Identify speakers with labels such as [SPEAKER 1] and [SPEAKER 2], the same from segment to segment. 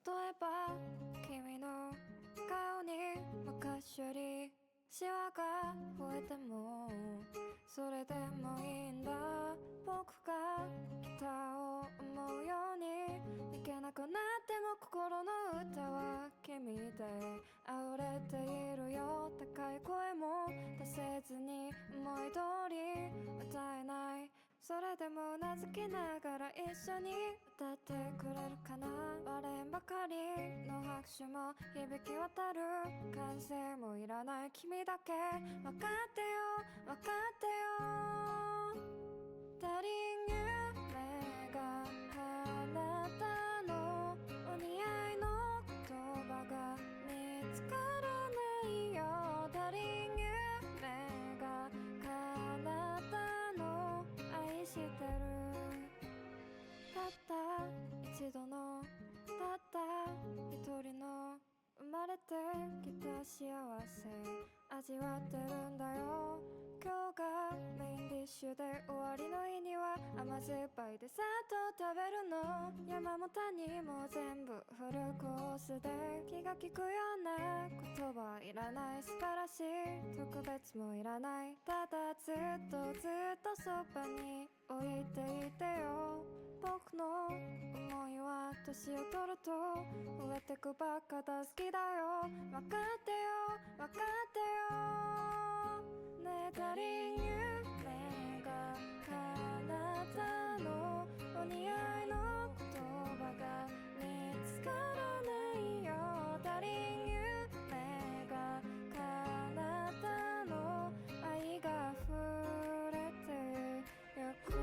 [SPEAKER 1] 例えば君の顔に昔よりシワが増えてもそれでもいいんだ。僕が北を思うようにいけなくなっても心の歌は君で溢れているよ。高い声も出せずに思い通り歌えない。それでもうなずきながら一緒に歌ってくれるかな。割れんばかりの拍手も響き渡る。歓声もいらない君だけ分かってよ分かってよ。足りん夢があなたのお似合いの言葉が見つからないよ。足りん夢があなたの愛してる。たった一度のたった一人の生まれてきた幸せ味わってるんだよ。今日がメインディッシュで終わりの日には甘酸っぱいデザート食べるの。山も谷も全部フルコースで気が利くような言葉いらない。素晴らしい特別もいらない。ただずっとずっとそばに置いていてよ。僕の思いは年を取ると増えてくばっかだ。好きだよ分かってよ分かってよ。ねえ足りん夢が彼方のお似合いの言葉が見つからないよ。足りん夢が彼方の愛が溢れてゆく。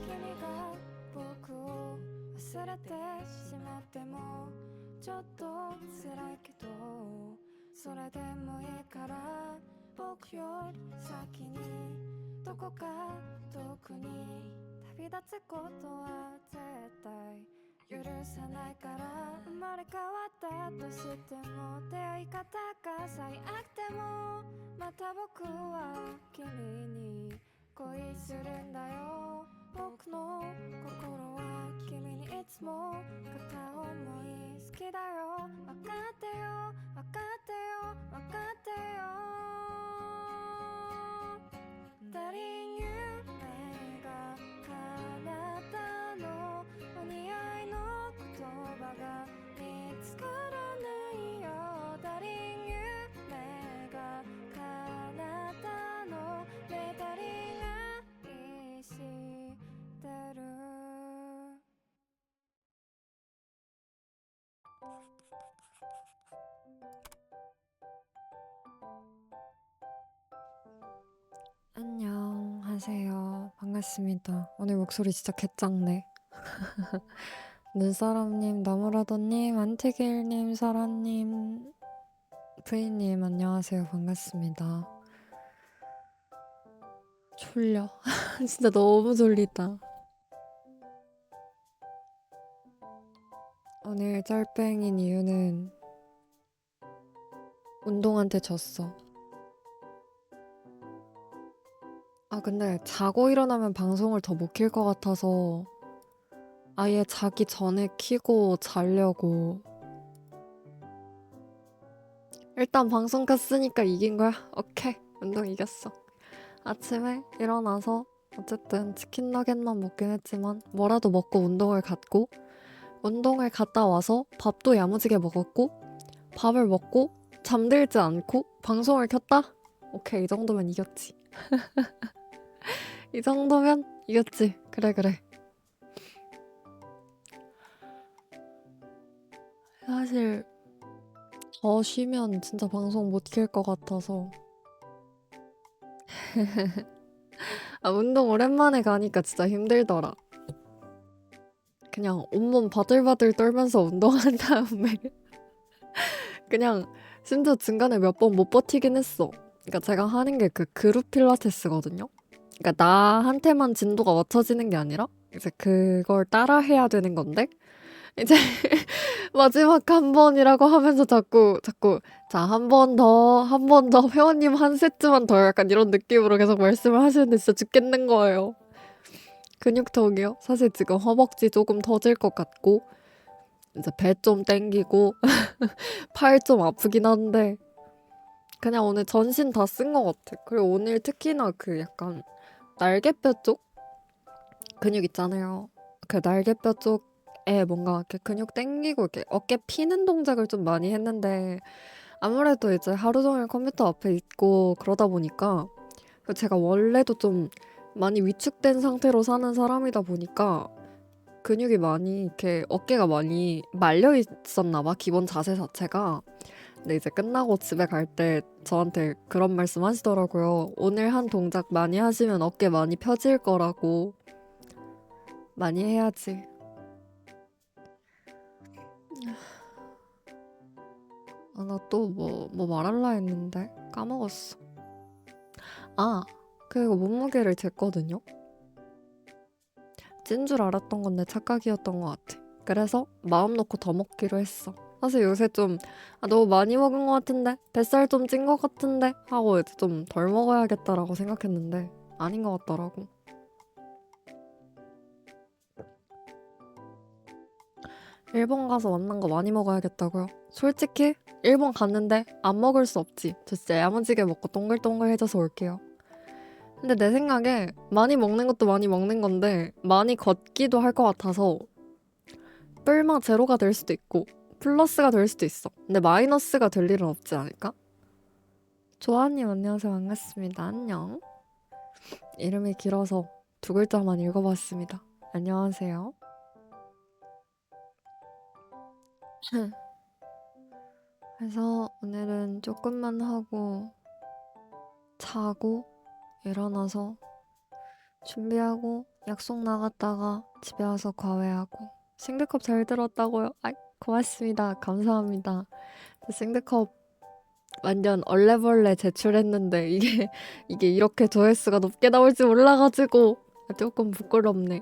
[SPEAKER 1] 君が僕を忘れてしまってもちょっと辛いけどそれでもいいから僕より先にどこか遠くに旅立つことは絶対許さないから。生まれ変わったとしても出会い方が最悪でもまた僕は君に恋するんだよ。僕の心は君にいつも片思い。好きだよ分かってよ分かってよ分かってよ。足りん夢が彼方のお似合いの言葉が見つからないよ。足りん夢が彼方のメタリが愛してる。안녕하세요. 반갑습니다. 오늘 목소리 진짜 개짱네. 눈사람님, 나무라더님, 안티길님, 사라님, 브이님 안녕하세요. 반갑습니다. 졸려. 진짜 너무 졸리다. 오늘 짤뱅인 이유는 운동한테 졌어. 근데 자고 일어나면 방송을 더 못 킬 것 같아서 아예 자기 전에 키고 자려고. 일단 방송 켰으니까 이긴 거야. 오케이. 운동 이겼어. 아침에 일어나서 어쨌든 치킨 너겟만 먹긴 했지만 뭐라도 먹고 운동을 갔고 운동을 갔다 와서 밥도 야무지게 먹었고 밥을 먹고 잠들지 않고 방송을 켰다? 오케이. 이 정도면 이겼지. 이 정도면 이겼지. 그래. 사실 더 쉬면 진짜 방송 못 킬 것 같아서 운동 오랜만에 가니까 진짜 힘들더라. 그냥 온몸 바들바들 떨면서 운동한 다음에 그냥 심지어 중간에 몇 번 못 버티긴 했어.
[SPEAKER 2] 그러니까 제가 하는 게 그 그룹 필라테스거든요. 그러니까 나한테만 진도가 맞춰지는 게 아니라 이제 그걸 따라 해야 되는 건데 이제 마지막 한 번이라고 하면서 자꾸 자, 한 번 더, 한 번 더, 회원님 한 세트만 더 약간 이런 느낌으로 계속 말씀을 하시는데 진짜 죽겠는 거예요. 근육통이요? 사실 지금 허벅지 조금 터질 것 같고 이제 배 좀 땡기고 팔 좀 아프긴 한데 그냥 오늘 전신 다 쓴 것 같아. 그리고 오늘 특히나 그 약간 날개뼈 쪽 근육 있잖아요. 그 날개뼈 쪽에 뭔가 이렇게 근육 땡기고 이렇게 어깨 피는 동작을 좀 많이 했는데 아무래도 이제 하루 종일 컴퓨터 앞에 있고 그러다 보니까 제가 원래도 좀 많이 위축된 상태로 사는 사람이다 보니까 근육이 많이 이렇게 어깨가 많이 말려 있었나 봐. 기본 자세 자체가. 근데 이제 끝나고 집에 갈 때 저한테 그런 말씀 하시더라고요. 오늘 한 동작 많이 하시면 어깨 많이 펴질 거라고. 많이 해야지. 아, 나 또 뭐 말할라 했는데 까먹었어. 아, 그리고 몸무게를 쟀거든요. 찐 줄 알았던 건데 착각이었던 것 같아. 그래서 마음 놓고 더 먹기로 했어. 사실 요새 좀 너무 많이 먹은 것 같은데 뱃살 좀 찐 것 같은데 하고 이제 좀 덜 먹어야겠다라고 생각했는데 아닌 것 같더라고. 일본 가서 만난 거 많이 먹어야겠다고요? 솔직히 일본 갔는데 안 먹을 수 없지. 저 진짜 야무지게 먹고 동글동글해져서 올게요. 근데 내 생각에 많이 먹는 것도 많이 먹는 건데 많이 걷기도 할 것 같아서 뿔마 제로가 될 수도 있고 플러스가 될 수도 있어. 근데 마이너스가 될 일은 없지 않을까? 조아님 안녕하세요. 반갑습니다. 안녕. 이름이 길어서 두 글자만 읽어봤습니다. 안녕하세요. 그래서 오늘은 조금만 하고 자고 일어나서 준비하고 약속 나갔다가 집에 와서 과외하고 싱드컵 잘 들었다고요? 아이 고맙습니다. 감사합니다. 싱드컵 완전 얼레벌레 제출했는데 이게 이렇게 조회수가 높게 나올지 몰라가지고 조금 부끄럽네.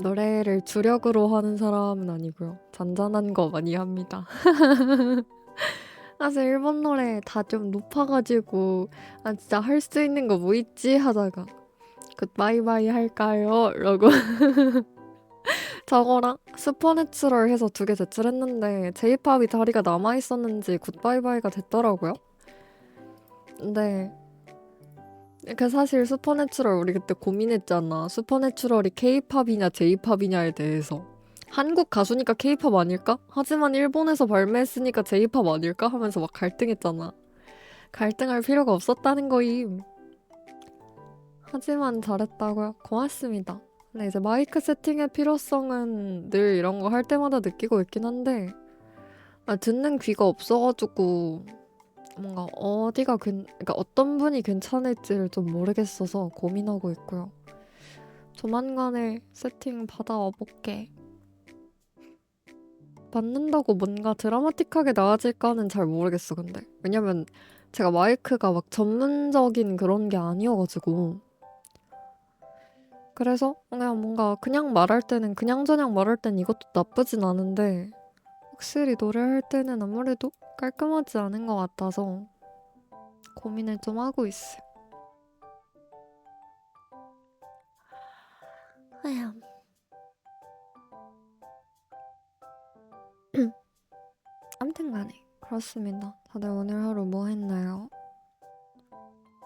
[SPEAKER 2] 노래를 주력으로 하는 사람은 아니고요. 잔잔한 거 많이 합니다. 사실 일본 노래 다 좀 높아가지고 진짜 할 수 있는 거 뭐 있지 하다가 굿바이바이 할까요? 라고 저거랑 슈퍼내추럴 해서 두 개 제출했는데 제이팝이 자리가 남아있었는지 굿바이바이가 됐더라고요. 근데 그 사실 슈퍼내추럴 우리 그때 고민했잖아. 슈퍼내추럴이 케이팝이냐 제이팝이냐에 대해서. 한국 가수니까 케이팝 아닐까? 하지만 일본에서 발매했으니까 제이팝 아닐까? 하면서 막 갈등했잖아. 갈등할 필요가 없었다는 거임. 하지만 잘했다고요? 고맙습니다. 근데 이제 마이크 세팅의 필요성은 늘 이런 거 할 때마다 느끼고 있긴 한데 듣는 귀가 없어가지고 뭔가 그러니까 어떤 분이 괜찮을지를 좀 모르겠어서 고민하고 있고요. 조만간에 세팅 받아와 볼게. 받는다고 뭔가 드라마틱하게 나아질까는 잘 모르겠어, 근데. 왜냐면 제가 마이크가 막 전문적인 그런 게 아니어가지고. 그래서 그냥 뭔가 그냥 말할 때는 그냥저냥 말할 땐 이것도 나쁘진 않은데 확실히 노래할 때는 아무래도 깔끔하지 않은 것 같아서 고민을 좀 하고 있어요. 아휴. 아무튼 간에 그렇습니다. 다들 오늘 하루 뭐 했나요?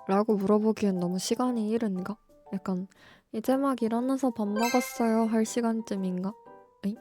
[SPEAKER 2] 라고 물어보기엔 너무 시간이 이른가? 약간 이제 막 일어나서 밥 먹었어요 할 시간쯤인가? 에잉?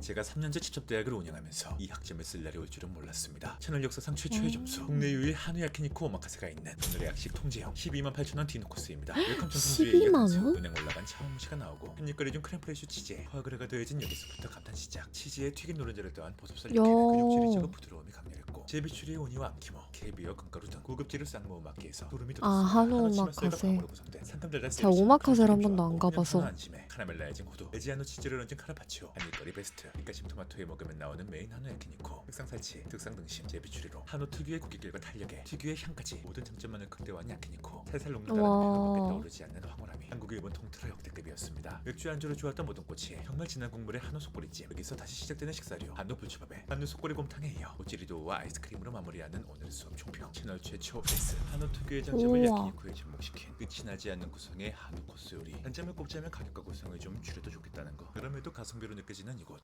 [SPEAKER 3] 제가 3년제 직접대학을 운영하면서 이 학점을 쓸 날이 올 줄은 몰랐습니다. 채널 역사상 최초의 점수, 국내 유일 한우 야키니쿠 오마카세가 있는 오늘의 약식 통제형 128,000원 디노 코스입니다. 웰컴 전통주의
[SPEAKER 2] 12만
[SPEAKER 3] 이어가면서
[SPEAKER 2] 원?
[SPEAKER 3] 은행 올라간 차음무시가 나오고 한입거리 중 크렘프레쉬 치즈에 허그레가 더해진 여기서부터 감탄 시작. 치즈에 튀긴 노른자를 더한 버섯살 육회는 근육질이 적어 부드러움이 강렬했고 제비추리의 오니와 암키모, 캐비어, 금가루 등 고급지를 쌍무 오마케에서 소름이 돋았습니다.
[SPEAKER 2] 한우
[SPEAKER 3] 치맛살과
[SPEAKER 2] 오마카세.
[SPEAKER 3] 광어로 구성된 산삼달달
[SPEAKER 2] 제가 오마카세를 한 번도 안 가봐서
[SPEAKER 3] 카라멜라이징 호두, 레지아노 치즈를 얹은 카르파치오, 한입거리 베스트, 입가심 토마토에 먹으면 나오는 메인 한우 야키니쿠, 특상 살치, 특상 등심, 제비추리로 한우 특유의 고깃길과 탄력에 특유의 향까지 모든 장점만을 극대화한 야키니쿠. 살살 녹는다는 표현밖에 떠오르지 않는 황홀함이 한국 일본 통틀어 역대급이었습니다. 맥주 안주로 좋았던 모든 꽃이 정말 진한 국물의 한우 속꼬리찜, 여기서 다시 시작되는 식사류 한우 불초밥에 한우 속꼬리 곰탕에 이어 오찌리도우와 아이스크림으로 마무리하는 오늘의 수업 총평. 채널 최초 S 한우 특유의 장점을
[SPEAKER 2] 우와.
[SPEAKER 3] 야키니쿠에 접목시킨 끝이 나지 않는 구성의 한우 코스 요리. 단점을 꼽자면 가격과 구성을 좀 줄여도 좋겠다는 거. 그럼에도 가성비로 느껴지는 이곳.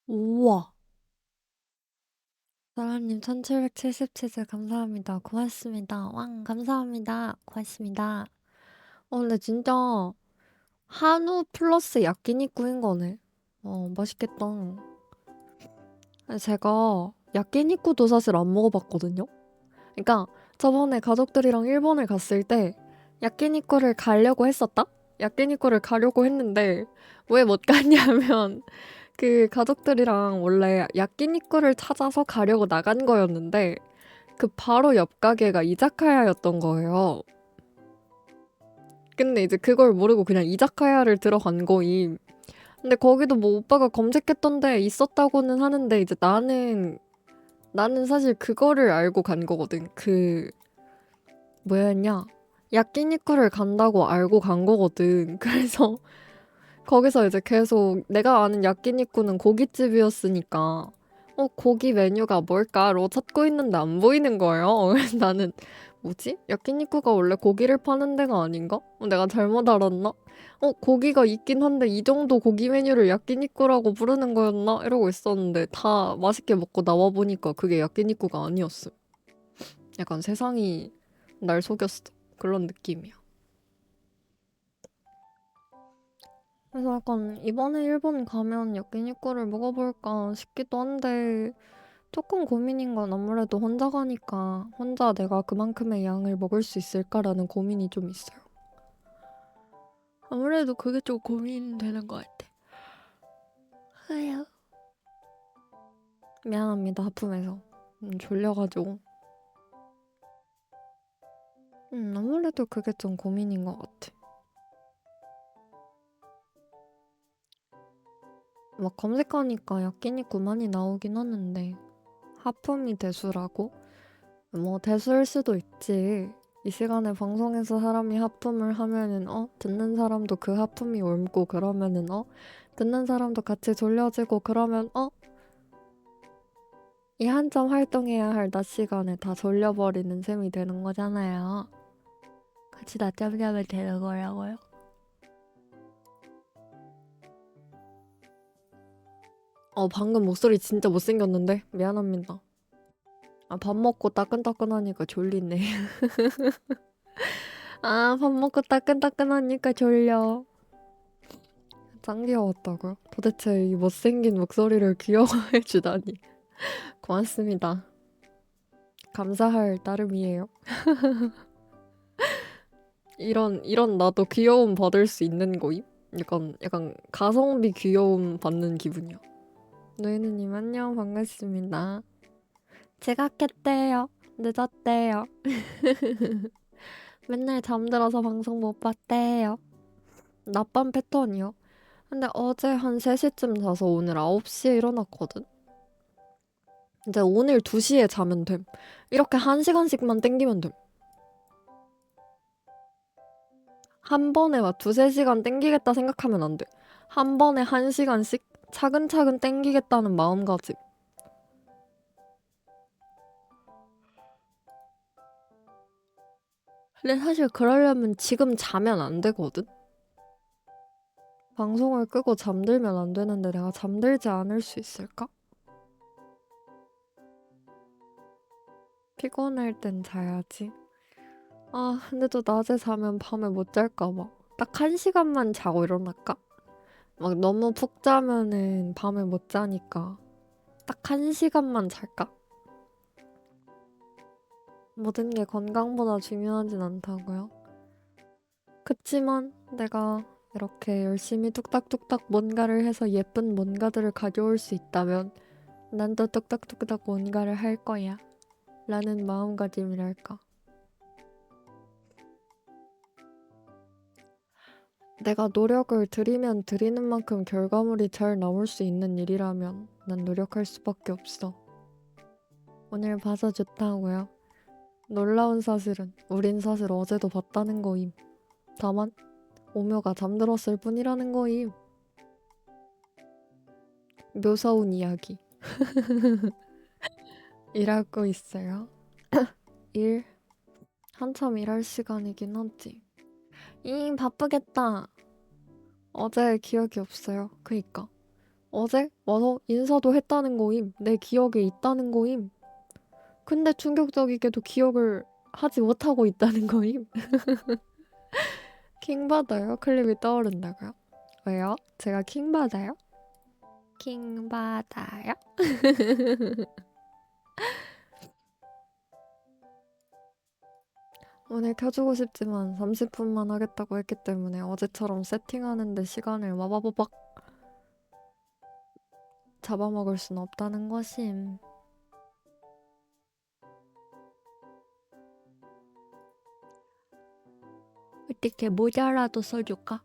[SPEAKER 2] 우와. 사랑님 1777즈 감사합니다. 고맙습니다. 왕 감사합니다. 고맙습니다. 근데 진짜 한우 플러스 야끼니꾸인 거네. 맛있겠다. 제가 야끼니꾸도 사실 안 먹어봤거든요. 그러니까 저번에 가족들이랑 일본을 갔을 때 야끼니꾸를 가려고 했었다? 야끼니꾸를 가려고 했는데 왜 못 갔냐면 그 가족들이랑 원래 야끼니꾸를 찾아서 가려고 나간 거였는데 그 바로 옆 가게가 이자카야였던 거예요. 근데 이제 그걸 모르고 그냥 이자카야를 들어간 거임. 근데 거기도 뭐 오빠가 검색했던데 있었다고는 하는데 이제 나는 사실 그거를 알고 간 거거든. 그 뭐였냐? 야끼니쿠를 간다고 알고 간 거거든. 그래서 거기서 이제 계속 내가 아는 야끼니쿠는 고깃집이었으니까 고기 메뉴가 뭘까로 찾고 있는데 안 보이는 거예요. 그래서 나는 뭐지? 야끼니쿠가 원래 고기를 파는 데가 아닌가? 내가 잘못 알았나? 고기가 있긴 한데 이 정도 고기 메뉴를 야끼니쿠라고 부르는 거였나? 이러고 있었는데 다 맛있게 먹고 나와보니까 그게 야끼니쿠가 아니었어. 약간 세상이 날 속였어. 그런 느낌이야. 그래서 약간 이번에 일본 가면 야끼니쿠를 먹어볼까 싶기도 한데 조금 고민인 건 아무래도 혼자 가니까 혼자 내가 그만큼의 양을 먹을 수 있을까라는 고민이 좀 있어요. 아무래도 그게 좀 고민이 되는 것 같아. 아유. 미안합니다, 하품해서. 졸려가지고. 아무래도 그게 좀 고민인 것 같아. 막 검색하니까 야끼니쿠 많이 나오긴 하는데 하품이 대수라고? 뭐 대수일 수도 있지. 이 시간에 방송에서 사람이 하품을 하면은 듣는 사람도 그 하품이 옮고 그러면은 듣는 사람도 같이 졸려지고 그러면 이 한참 활동해야 할 낮 시간에 다 졸려버리는 셈이 되는 거잖아요. 같이 낮잠 자면 되는 거라고요. 방금 목소리 진짜 못생겼는데? 미안합니다. 밥 먹고 따끈따끈하니까 졸리네. 밥 먹고 따끈따끈하니까 졸려. 짱 귀여웠다고요? 도대체 이 못생긴 목소리를 귀여워해 주다니. 고맙습니다. 감사할 따름이에요. 이런 나도 귀여움 받을 수 있는 거임? 약간 가성비 귀여움 받는 기분이야. 노예누님 안녕 반갑습니다. 지각했대요. 늦었대요. 맨날 잠들어서 방송 못 봤대요. 낮밤 패턴이요. 근데 어제 한 3시쯤 자서 오늘 9시에 일어났거든? 이제 오늘 2시에 자면 됨. 이렇게 1시간씩만 땡기면 됨. 한 번에 막 2-3시간 땡기겠다 생각하면 안 돼. 한 번에 1시간씩 차근차근 땡기겠다는 마음가짐. 근데 사실 그러려면 지금 자면 안 되거든? 방송을 끄고 잠들면 안 되는데 내가 잠들지 않을 수 있을까? 피곤할 땐 자야지. 근데 또 낮에 자면 밤에 못 잘까 봐. 딱 1시간만 자고 일어날까? 막 너무 푹 자면은 밤에 못 자니까 딱 1시간만 잘까? 모든 게 건강보다 중요하진 않다고요? 그치만 내가 이렇게 열심히 뚝딱뚝딱 뭔가를 해서 예쁜 뭔가들을 가져올 수 있다면 난 또 뚝딱뚝딱 뭔가를 할 거야 라는 마음가짐이랄까. 내가 노력을 들이면 들이는 만큼 결과물이 잘 나올 수 있는 일이라면 난 노력할 수밖에 없어. 오늘 봐서 좋다고요? 놀라운 사실은 우린 사실 어제도 봤다는 거임. 다만 오묘가 잠들었을 뿐이라는 거임. 묘사온 이야기. 일하고 있어요. 일? 한참 일할 시간이긴 하지. 바쁘겠다. 어제 기억이 없어요. 그니까. 어제 와서 인사도 했다는 거임. 내 기억에 있다는 거임. 근데 충격적이게도 기억을 하지 못하고 있다는 거임. 킹받아요? 클립이 떠오른다고요? 왜요? 제가 킹받아요? 킹받아요? 오늘 켜주고 싶지만 30분만 하겠다고 했기 때문에 어제처럼 세팅하는데 시간을 와바바박 잡아먹을 순 없다는 것임. 어떻게 모자라도 써줄까?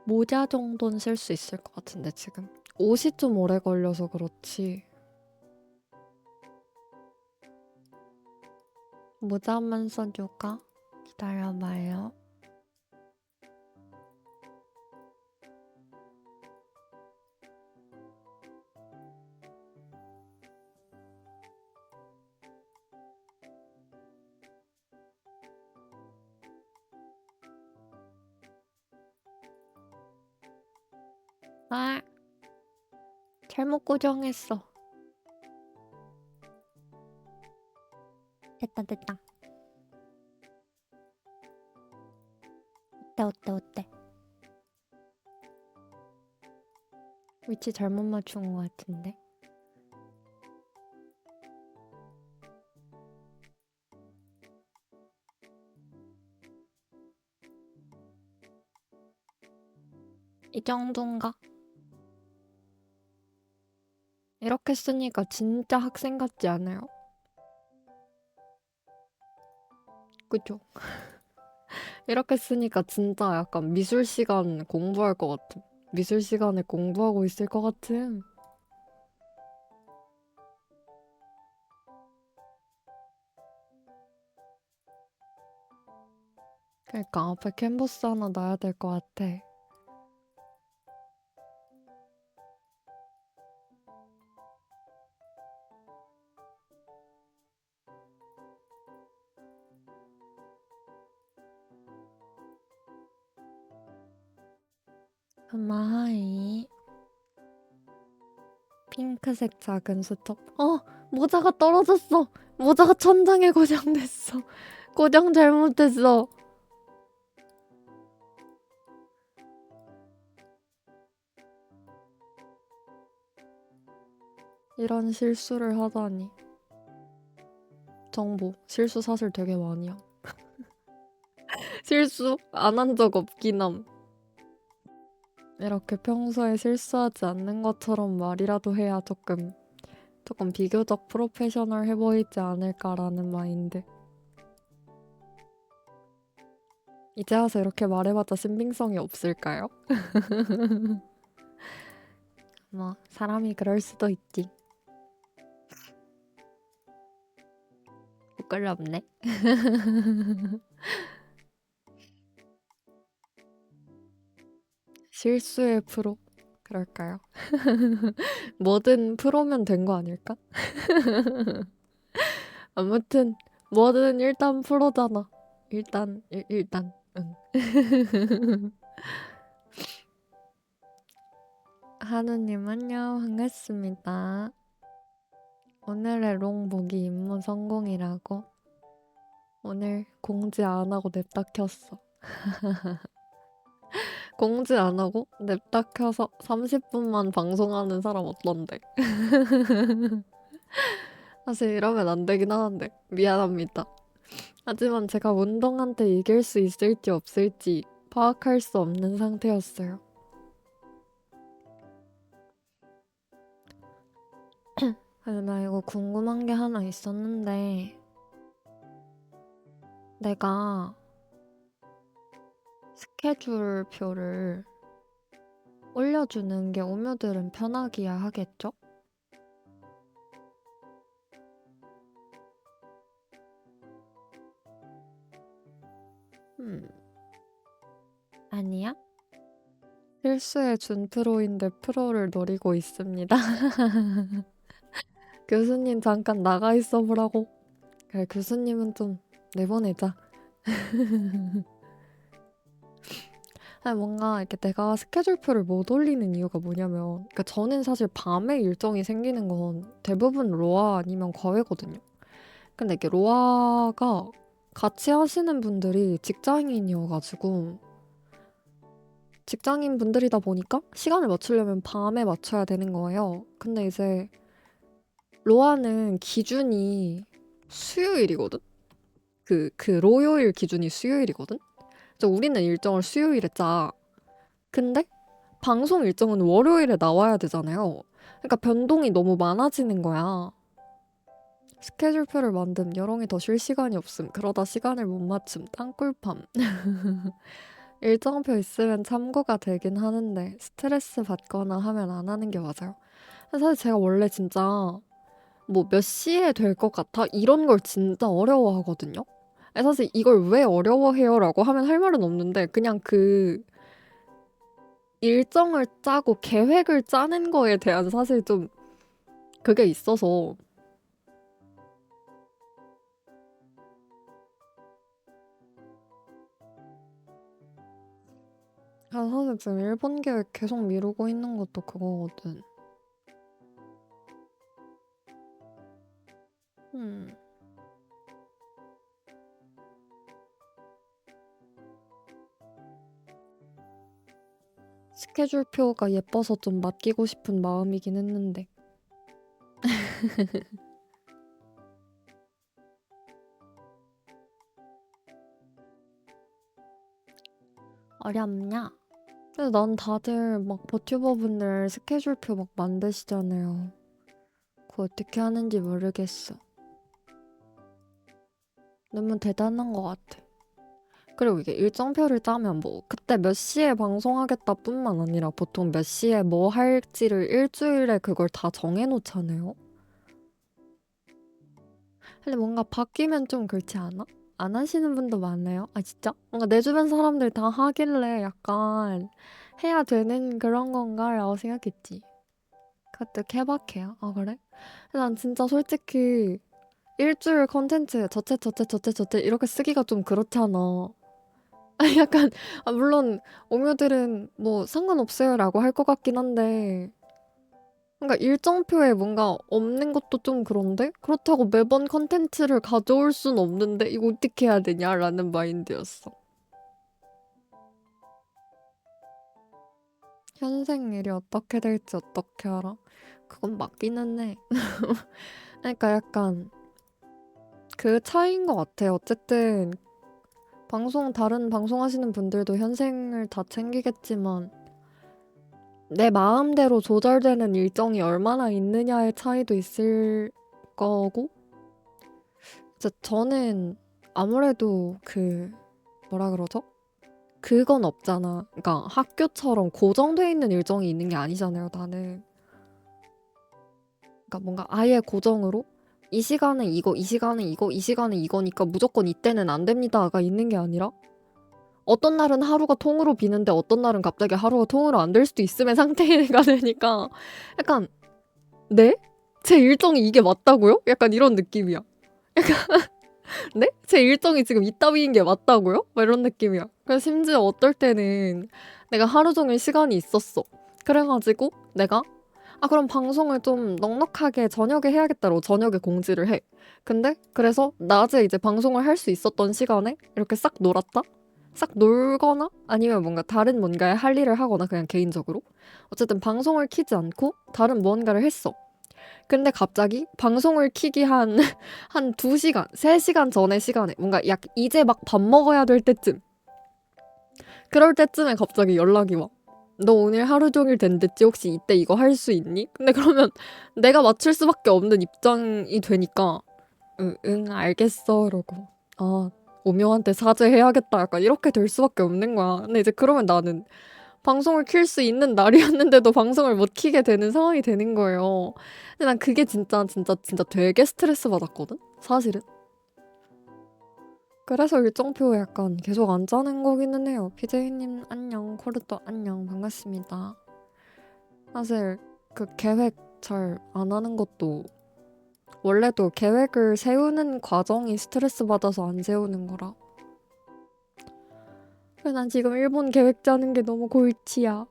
[SPEAKER 2] 모자 정도는 쓸 수 있을 것 같은데 지금 옷이 좀 오래 걸려서 그렇지. 모자만 써줄까? 기다려봐요. 아, 잘못 고정했어. 됐다. 어때? 위치 잘못 맞춘 것 같은데. 이 정도인가? 이렇게 쓰니까 진짜 학생 같지 않아요? 그죠? 이렇게 쓰니까 진짜 약간 미술 시간 공부할 것 같은. 미술 시간에 공부하고 있을 것 같은. 그러니까 앞에 캔버스 하나 놔야 될 것 같아. 마하이 핑크색 작은 스톱. 모자가 떨어졌어. 모자가 천장에 고정됐어. 고정 잘못했어. 이런 실수를 하다니. 정보 실수 사실 되게 많이 함. 실수 안 한 적 없긴 함. 이렇게 평소에 실수하지 않는 것처럼 말이라도 해야 조금 비교적 프로페셔널해 보이지 않을까라는 마인드. 이제 와서 이렇게 말해봤자 신빙성이 없을까요? 뭐 사람이 그럴 수도 있지. 부끄럽네. 실수의 프로 그럴까요? 뭐든 프로면 된 거 아닐까? 아무튼 뭐든 일단 프로잖아. 일단 응. 한우님 안녕 반갑습니다. 오늘의 롱 보기 임무 성공이라고. 오늘 공지 안 하고 냅다 켰어. 공지 안 하고 냅다 켜서 30분만 방송하는 사람 어떤데? 사실 이러면 안 되긴 하는데 미안합니다. 하지만 제가 운동한테 이길 수 있을지 없을지 파악할 수 없는 상태였어요. 나 이거 궁금한 게 하나 있었는데 내가 스케줄표를 올려주는 게 오뮤들은 편하기야 하겠죠? 아니야? 필수의 준 프로인데 프로를 노리고 있습니다. 교수님 잠깐 나가 있어 보라고. 그래, 교수님은 좀 내보내자. 아니, 뭔가 이렇게 내가 스케줄표를 못 올리는 이유가 뭐냐면, 그러니까 저는 사실 밤에 일정이 생기는 건 대부분 로아 아니면 과외거든요. 근데 이게 로아가 같이 하시는 분들이 직장인이어가지고 직장인 분들이다 보니까 시간을 맞추려면 밤에 맞춰야 되는 거예요. 근데 이제 로아는 기준이 수요일이거든? 그 로요일 기준이 수요일이거든? 우리는 일정을 수요일에 짜. 근데 방송 일정은 월요일에 나와야 되잖아요. 그러니까 변동이 너무 많아지는 거야. 스케줄표를 만듦 여롱이 더 쉴 시간이 없음. 그러다 시간을 못 맞춤. 땅굴팜. 일정표 있으면 참고가 되긴 하는데 스트레스 받거나 하면 안 하는 게 맞아요. 사실 제가 원래 진짜 뭐 몇 시에 될 것 같아? 이런 걸 진짜 어려워하거든요. 사실 이걸 왜 어려워해요? 라고 하면 할 말은 없는데 그냥 그 일정을 짜고 계획을 짜는 거에 대한 사실 좀 그게 있어서 사실 지금 일본 계획 계속 미루고 있는 것도 그거거든. 음. 스케줄표가 예뻐서 좀 맡기고 싶은 마음이긴 했는데. 어렵냐? 근데 난 다들 막 버튜버분들 스케줄표 막 만드시잖아요. 그거 어떻게 하는지 모르겠어. 너무 대단한 것 같아. 그리고 이게 일정표를 짜면 뭐 그때 몇 시에 방송하겠다 뿐만 아니라 보통 몇 시에 뭐 할지를 일주일에 그걸 다 정해놓잖아요. 근데 뭔가 바뀌면 좀 그렇지 않아? 안 하시는 분도 많아요. 아 진짜? 뭔가 내 주변 사람들 다 하길래 약간 해야 되는 그런 건가? 라고 생각했지. 그것도 케바케야. 아 그래? 난 진짜 솔직히 일주일 컨텐츠 저체 이렇게 쓰기가 좀 그렇잖아. 약간 물론 오뮤들은 뭐 상관없어요라고 할 것 같긴 한데 그러니까 일정표에 뭔가 없는 것도 좀 그런데 그렇다고 매번 컨텐츠를 가져올 순 없는데 이거 어떻게 해야 되냐라는 마인드였어. 현생 일이 어떻게 될지 어떻게 알아? 그건 맞기는 해. 그러니까 약간 그 차이인 것 같아. 어쨌든 다른 방송하시는 분들도 현생을 다 챙기겠지만 내 마음대로 조절되는 일정이 얼마나 있느냐의 차이도 있을 거고 저는 아무래도 뭐라 그러죠? 그건 없잖아. 그러니까 학교처럼 고정돼 있는 일정이 있는 게 아니잖아요, 나는. 그러니까 뭔가 아예 고정으로 이 시간에 이거, 이 시간에 이거, 이 시간에 이거니까 무조건 이때는 안 됩니다가 있는 게 아니라 어떤 날은 하루가 통으로 비는데 어떤 날은 갑자기 하루가 통으로 안 될 수도 있음의 상태가 되니까 약간 네? 제 일정이 이게 맞다고요? 약간 이런 느낌이야. 약간 네? 제 일정이 지금 이따위인 게 맞다고요? 막 이런 느낌이야. 그래서 심지어 어떨 때는 내가 하루 종일 시간이 있었어. 그래가지고 내가 그럼 방송을 좀 넉넉하게 저녁에 해야겠다고 저녁에 공지를 해. 근데 그래서 낮에 이제 방송을 할 수 있었던 시간에 이렇게 싹 놀았다? 싹 놀거나 아니면 뭔가 다른 뭔가에 할 일을 하거나 그냥 개인적으로 어쨌든 방송을 키지 않고 다른 무언가를 했어. 근데 갑자기 방송을 키기 한 2시간, 3시간 전의 시간에 뭔가 이제 막 밥 먹어야 될 때쯤 그럴 때쯤에 갑자기 연락이 와. 너 오늘 하루 종일 된댔지? 혹시 이때 이거 할 수 있니? 근데 그러면 내가 맞출 수밖에 없는 입장이 되니까 응 알겠어. 이러고 오묘한테 사죄해야겠다 약간 이렇게 될 수밖에 없는 거야. 근데 이제 그러면 나는 방송을 킬 수 있는 날이었는데도 방송을 못 키게 되는 상황이 되는 거예요. 근데 난 그게 진짜 되게 스트레스 받았거든? 사실은. 그래서 일정표 약간 계속 안 짜는 거기는 해요. 피제이님 안녕, 코르도 안녕, 반갑습니다. 사실 그 계획 잘 안 하는 것도 원래도 계획을 세우는 과정이 스트레스 받아서 안 세우는 거라. 그래, 난 지금 일본 계획 짜는 게 너무 골치야.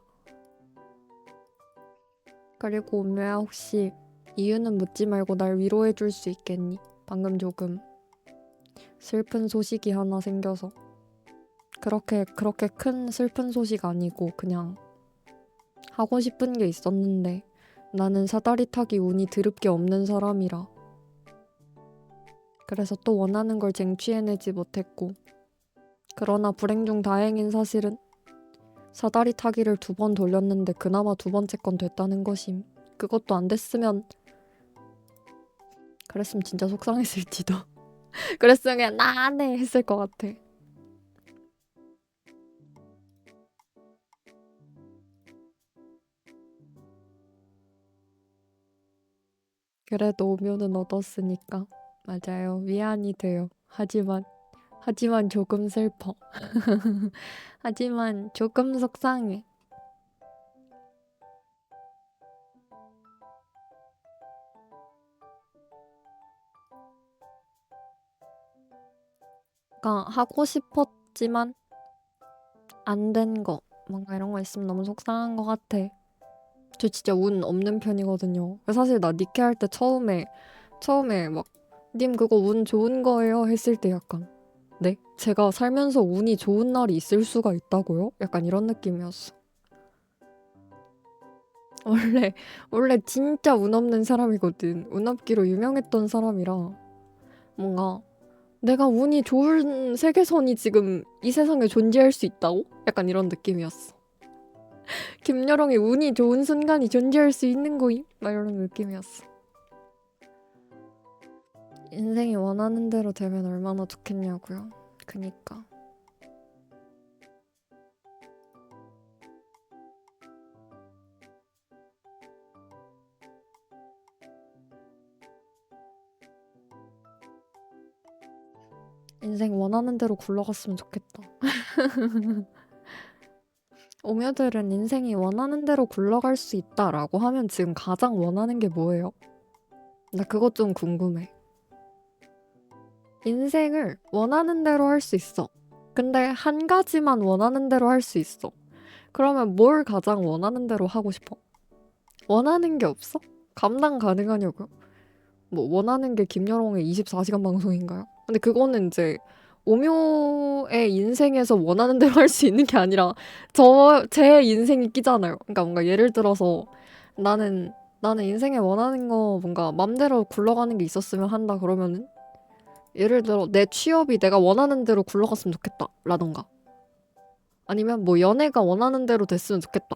[SPEAKER 2] 그리고 오묘야 혹시 이유는 묻지 말고 날 위로해 줄 수 있겠니? 방금 조금 슬픈 소식이 하나 생겨서. 그렇게 큰 슬픈 소식 아니고 그냥 하고 싶은 게 있었는데 나는 사다리 타기 운이 드럽게 없는 사람이라. 그래서 또 원하는 걸 쟁취해내지 못했고, 그러나 불행 중 다행인 사실은 사다리 타기를 2번 돌렸는데 그나마 2번째 건 됐다는 것임. 그것도 안 됐으면 그랬으면 진짜 속상했을지도. 그랬으면 그냥 나 안 해 했을 것 같아. 그래도 오면은 얻었으니까. 맞아요. 위안이 돼요. 하지만 조금 슬퍼. 하지만 조금 속상해. 그러니까 하고 싶었지만 안 된 거. 뭔가 이런 거 있으면 너무 속상한 것 같아. 저 진짜 운 없는 편이거든요. 사실 나 니케 할 때 처음에 막 님 그거 운 좋은 거예요 했을 때 약간 네? 제가 살면서 운이 좋은 날이 있을 수가 있다고요? 약간 이런 느낌이었어. 원래 진짜 운 없는 사람이거든. 운 없기로 유명했던 사람이라 뭔가 내가 운이 좋은 세계선이 지금 이 세상에 존재할 수 있다고? 약간 이런 느낌이었어. 김여롱의 운이 좋은 순간이 존재할 수 있는 거임? 막 이런 느낌이었어. 인생이 원하는 대로 되면 얼마나 좋겠냐고요. 그니까. 인생 원하는 대로 굴러갔으면 좋겠다. 오며들은 인생이 원하는 대로 굴러갈 수 있다라고 하면 지금 가장 원하는 게 뭐예요? 나 그것 좀 궁금해. 인생을 원하는 대로 할 수 있어. 근데 한 가지만 원하는 대로 할 수 있어. 그러면 뭘 가장 원하는 대로 하고 싶어? 원하는 게 없어? 감당 가능하냐고요? 뭐 원하는 게 김여롱의 24시간 방송인가요? 근데 그거는 이제 오묘의 인생에서 원하는 대로 할 수 있는 게 아니라 제 인생이 끼잖아요. 그러니까 뭔가 예를 들어서 나는 인생에 원하는 거 뭔가 맘대로 굴러가는 게 있었으면 한다 그러면은 예를 들어 내 취업이 내가 원하는 대로 굴러갔으면 좋겠다 라던가 아니면 뭐 연애가 원하는 대로 됐으면 좋겠다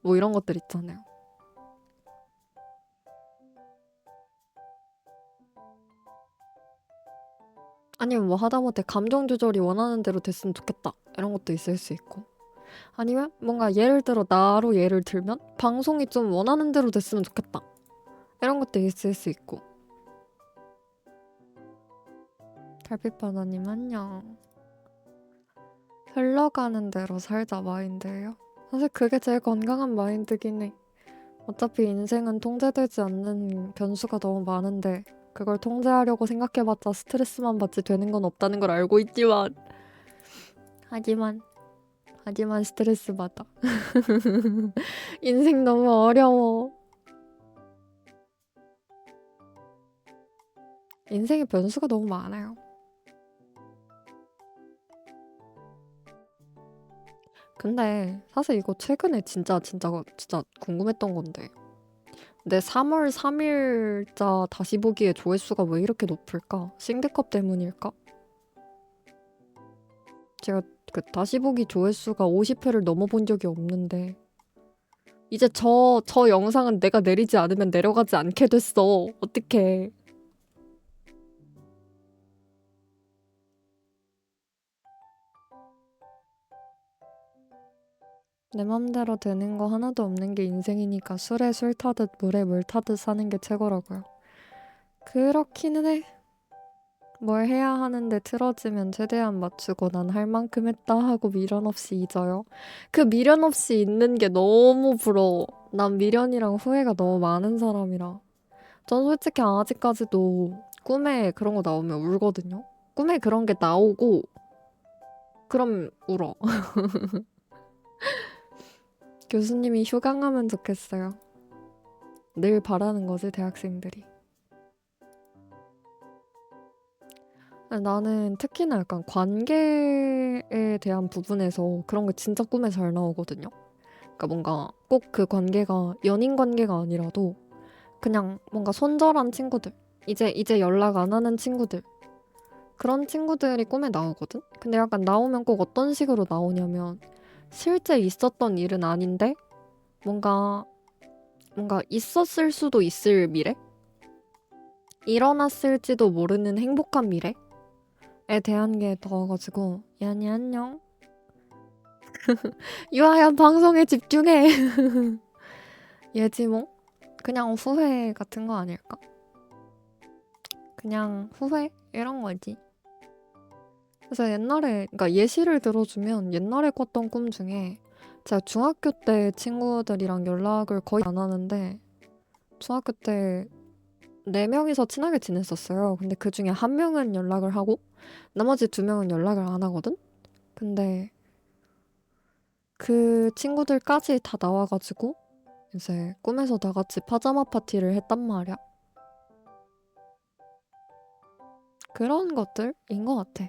[SPEAKER 2] 뭐 이런 것들 있잖아요. 아니면 뭐 하다못해 감정 조절이 원하는 대로 됐으면 좋겠다 이런 것도 있을 수 있고 아니면 뭔가 예를 들어 나로 예를 들면 방송이 좀 원하는 대로 됐으면 좋겠다 이런 것도 있을 수 있고. 달빛바다님 안녕. 흘러가는 대로 살자 마인드예요. 사실 그게 제일 건강한 마인드긴 해. 어차피 인생은 통제되지 않는 변수가 너무 많은데 그걸 통제하려고 생각해봤자 스트레스만 받지 되는 건 없다는 걸 알고 있지만 하지만 스트레스 받아. 인생 너무 어려워. 인생의 변수가 너무 많아요. 근데 사실 이거 최근에 진짜 궁금했던 건데 내 3월 3일자 다시 보기의 조회수가 왜 이렇게 높을까? 싱드컵 때문일까? 제가 그 다시 보기 조회수가 50회를 넘어본 적이 없는데 이제 저 영상은 내가 내리지 않으면 내려가지 않게 됐어. 어떡해. 내 맘대로 되는 거 하나도 없는 게 인생이니까 술에 술 타듯 물에 물 타듯 사는 게 최고라고요. 그렇기는 해. 뭘 해야 하는데 틀어지면 최대한 맞추고 난 할 만큼 했다 하고 미련 없이 잊어요. 그 미련 없이 잊는 게 너무 부러워. 난 미련이랑 후회가 너무 많은 사람이라. 전 솔직히 아직까지도 꿈에 그런 거 나오면 울거든요. 꿈에 그런 게 나오고 그럼 울어. 교수님이 휴강하면 좋겠어요. 늘 바라는 거지, 대학생들이. 나는 특히나 약간 관계에 대한 부분에서 그런 게 진짜 꿈에 잘 나오거든요. 그러니까 뭔가 꼭 그 관계가 연인 관계가 아니라도 그냥 뭔가 손절한 친구들, 이제 연락 안 하는 친구들, 그런 친구들이 꿈에 나오거든? 근데 약간 나오면 꼭 어떤 식으로 나오냐면 실제 있었던 일은 아닌데 뭔가 있었을 수도 있을 미래? 일어났을지도 모르는 행복한 미래에 대한 게 나와가지고 야니 안녕. 유아야 방송에 집중해. 얘지 뭐? 그냥 후회 같은 거 아닐까? 그냥 후회? 이런 거지. 그래서 옛날에, 그러니까 예시를 들어주면 옛날에 꿨던 꿈 중에 제가 중학교 때 친구들이랑 연락을 거의 안 하는데 중학교 때 4명이서 친하게 지냈었어요. 근데 그 중에 1명은 연락을 하고 나머지 2명은 연락을 안 하거든? 근데 그 친구들까지 다 나와가지고 이제 꿈에서 다 같이 파자마 파티를 했단 말이야. 그런 것들인 것 같아.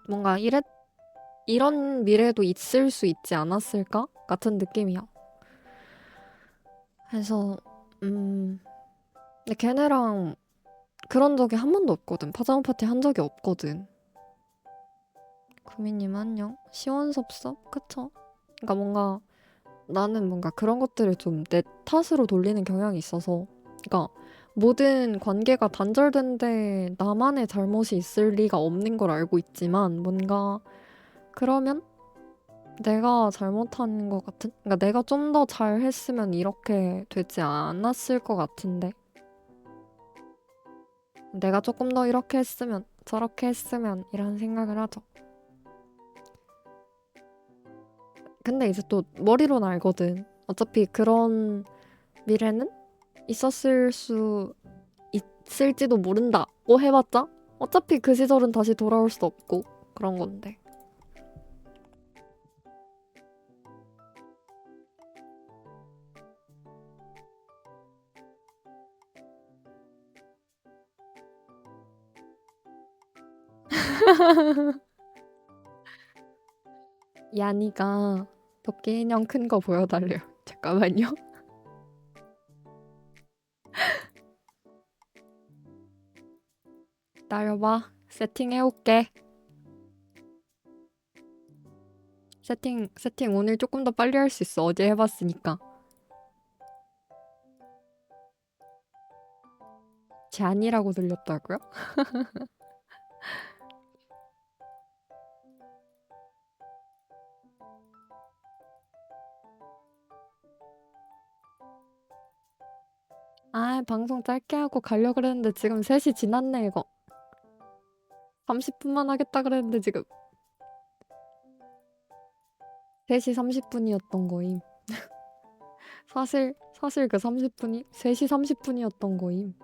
[SPEAKER 2] 뭔가 이런 미래도 있을 수 있지 않았을까? 같은 느낌이야. 그래서, 근데 걔네랑 그런 적이 한 번도 없거든. 파자마 파티 한 적이 없거든. 구미님 안녕. 시원섭섭? 그쵸? 그러니까 뭔가 나는 뭔가 그런 것들을 좀 내 탓으로 돌리는 경향이 있어서 그러니까 모든 관계가 단절된데 나만의 잘못이 있을 리가 없는 걸 알고 있지만 뭔가 그러면 내가 잘못한 것 같은? 그러니까 내가 좀 더 잘했으면 이렇게 되지 않았을 것 같은데 내가 조금 더 이렇게 했으면 저렇게 했으면 이런 생각을 하죠. 근데 이제 또 머리로는 알거든. 어차피 그런 미래는 있었을 수 있을지도 모른다고 해봤자 어차피 그 시절은 다시 돌아올 수 없고 그런 건데. 야니가 토끼 인형 큰 거 보여달래요. 잠깐만요. 기다려봐. 세팅해올게. 세팅 오늘 조금 더 빨리 할 수 있어. 어제 해봤으니까. 잔이라고 들렸다고요? 아, 방송 짧게 하고 가려고 그랬는데 지금 3시 지났네, 이거. 30분만 하겠다 그랬는데 지금 3시 30분이었던 거임. 사실 그 30분이 3시 30분이었던 거임.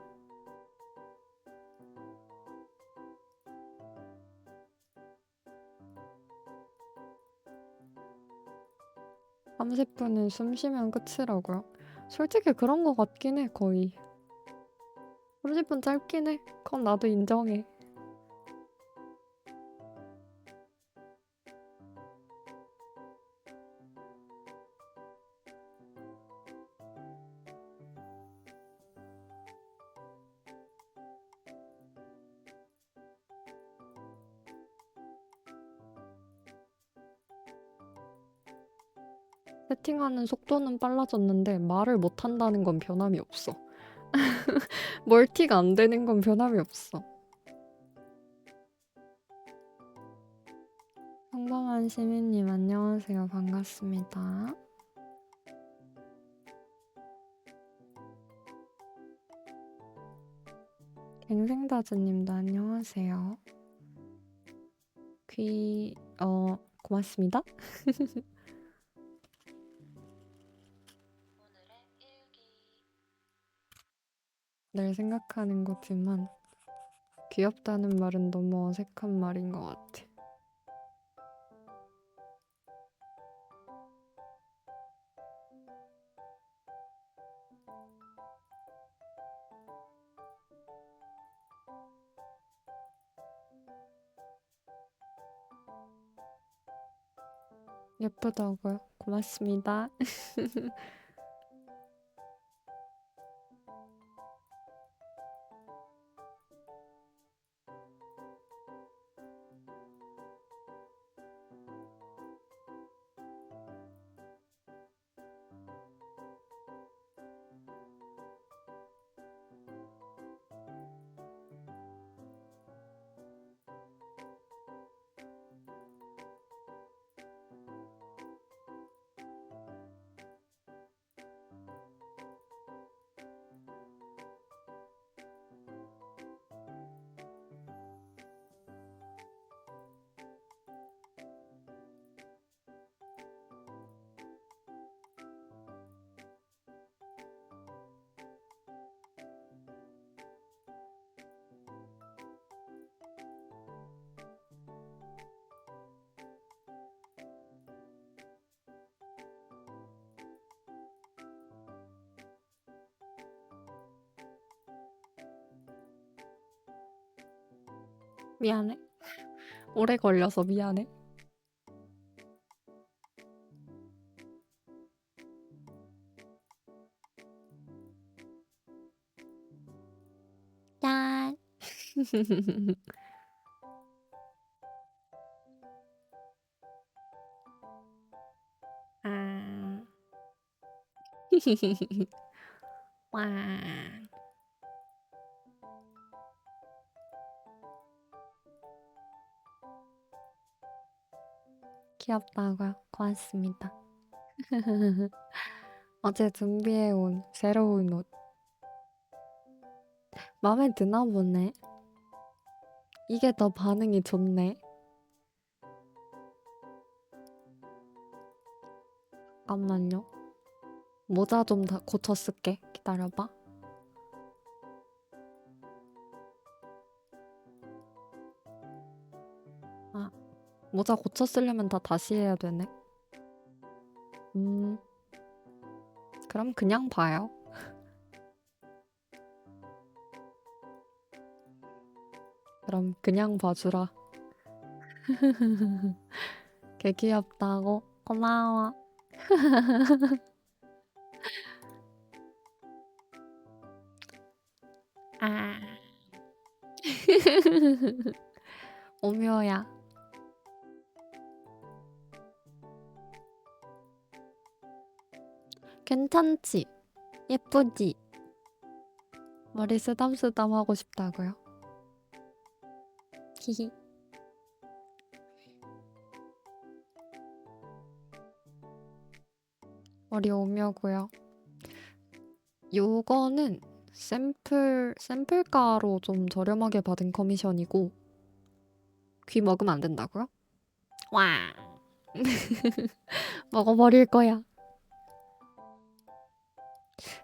[SPEAKER 2] 30분은 숨 쉬면 끝이라고요? 솔직히 그런 거 같긴 해, 거의. 30분 짧긴 해. 그건 나도 인정해. 세팅하는 속도는 빨라졌는데 말을 못한다는 건 변함이 없어. 멀티가 안 되는 건 변함이 없어. 평범한 시민님 안녕하세요. 반갑습니다. 갱생다즈님도 안녕하세요. 고맙습니다. 늘 생각하는 거지만 귀엽다는 말은 너무 어색한 말인 것 같아. 예쁘다고요? 고맙습니다. 미안해. 오래 걸려서 미안해. 짠. 아. 와. 귀엽다고요? 고맙습니다. 어제 준비해온 새로운 옷. 마음에 드나 보네. 이게 더 반응이 좋네. 잠깐만요. 모자 좀 다 고쳐 쓸게. 기다려봐. 아, 모자 고쳐 쓰려면 다 다시 해야 되네. 그럼 그냥 봐요. 그럼 그냥 봐주라. 개 귀엽다고? 고마워. 아. 오묘야. 괜찮지? 예쁘지? 머리 쓰담쓰담 하고 싶다고요? 히히. 머리 오묘고요. 요거는 샘플가로 좀 저렴하게 받은 커미션이고 귀 먹으면 안 된다고요? 와. 먹어버릴 거야.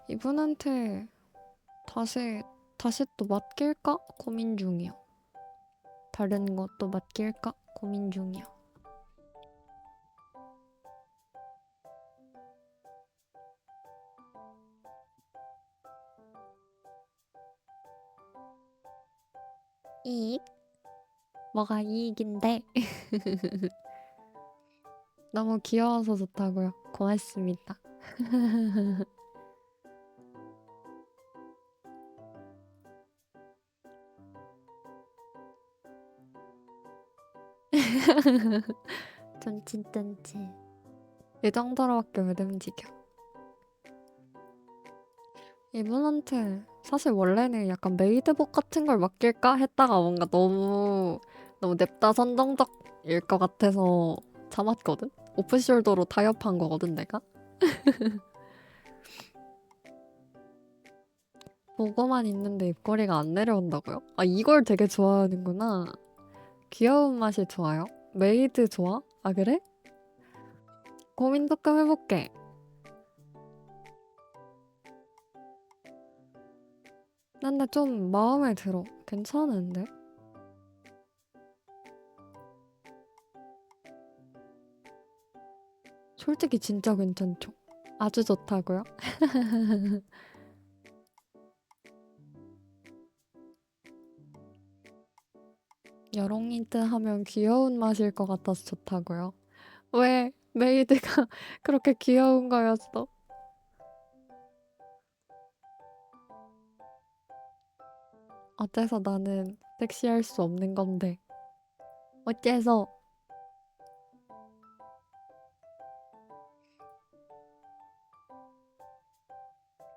[SPEAKER 2] 이분한테 다시 또 맡길까? 고민 중이야. 다른 것도 맡길까? 고민 중이야. 이익? 뭐가 이익인데? 너무 귀여워서 좋다고요. 고맙습니다. 뜬치. 이 정도로밖에 못 움직여. 이분한테 사실 원래는 약간 메이드복 같은 걸 맡길까 했다가 뭔가 너무 냅다 선정적 것 같아서 참았거든? 오프숄더로 타협한 거거든, 내가? 보고만 있는데 입꼬리가 안 내려온다고요? 아, 이걸 되게 좋아하는구나. 귀여운 맛이 좋아요? 메이드 좋아? 아, 그래? 고민 조금 해볼게. 근데 좀 마음에 들어. 괜찮은데? 솔직히 진짜 괜찮죠? 아주 좋다고요? 여롱이드 하면 귀여운 맛일 것 같아서 좋다고요? 왜 메이드가 그렇게 귀여운 거였어? 어째서 나는 섹시할 수 없는 건데. 어째서?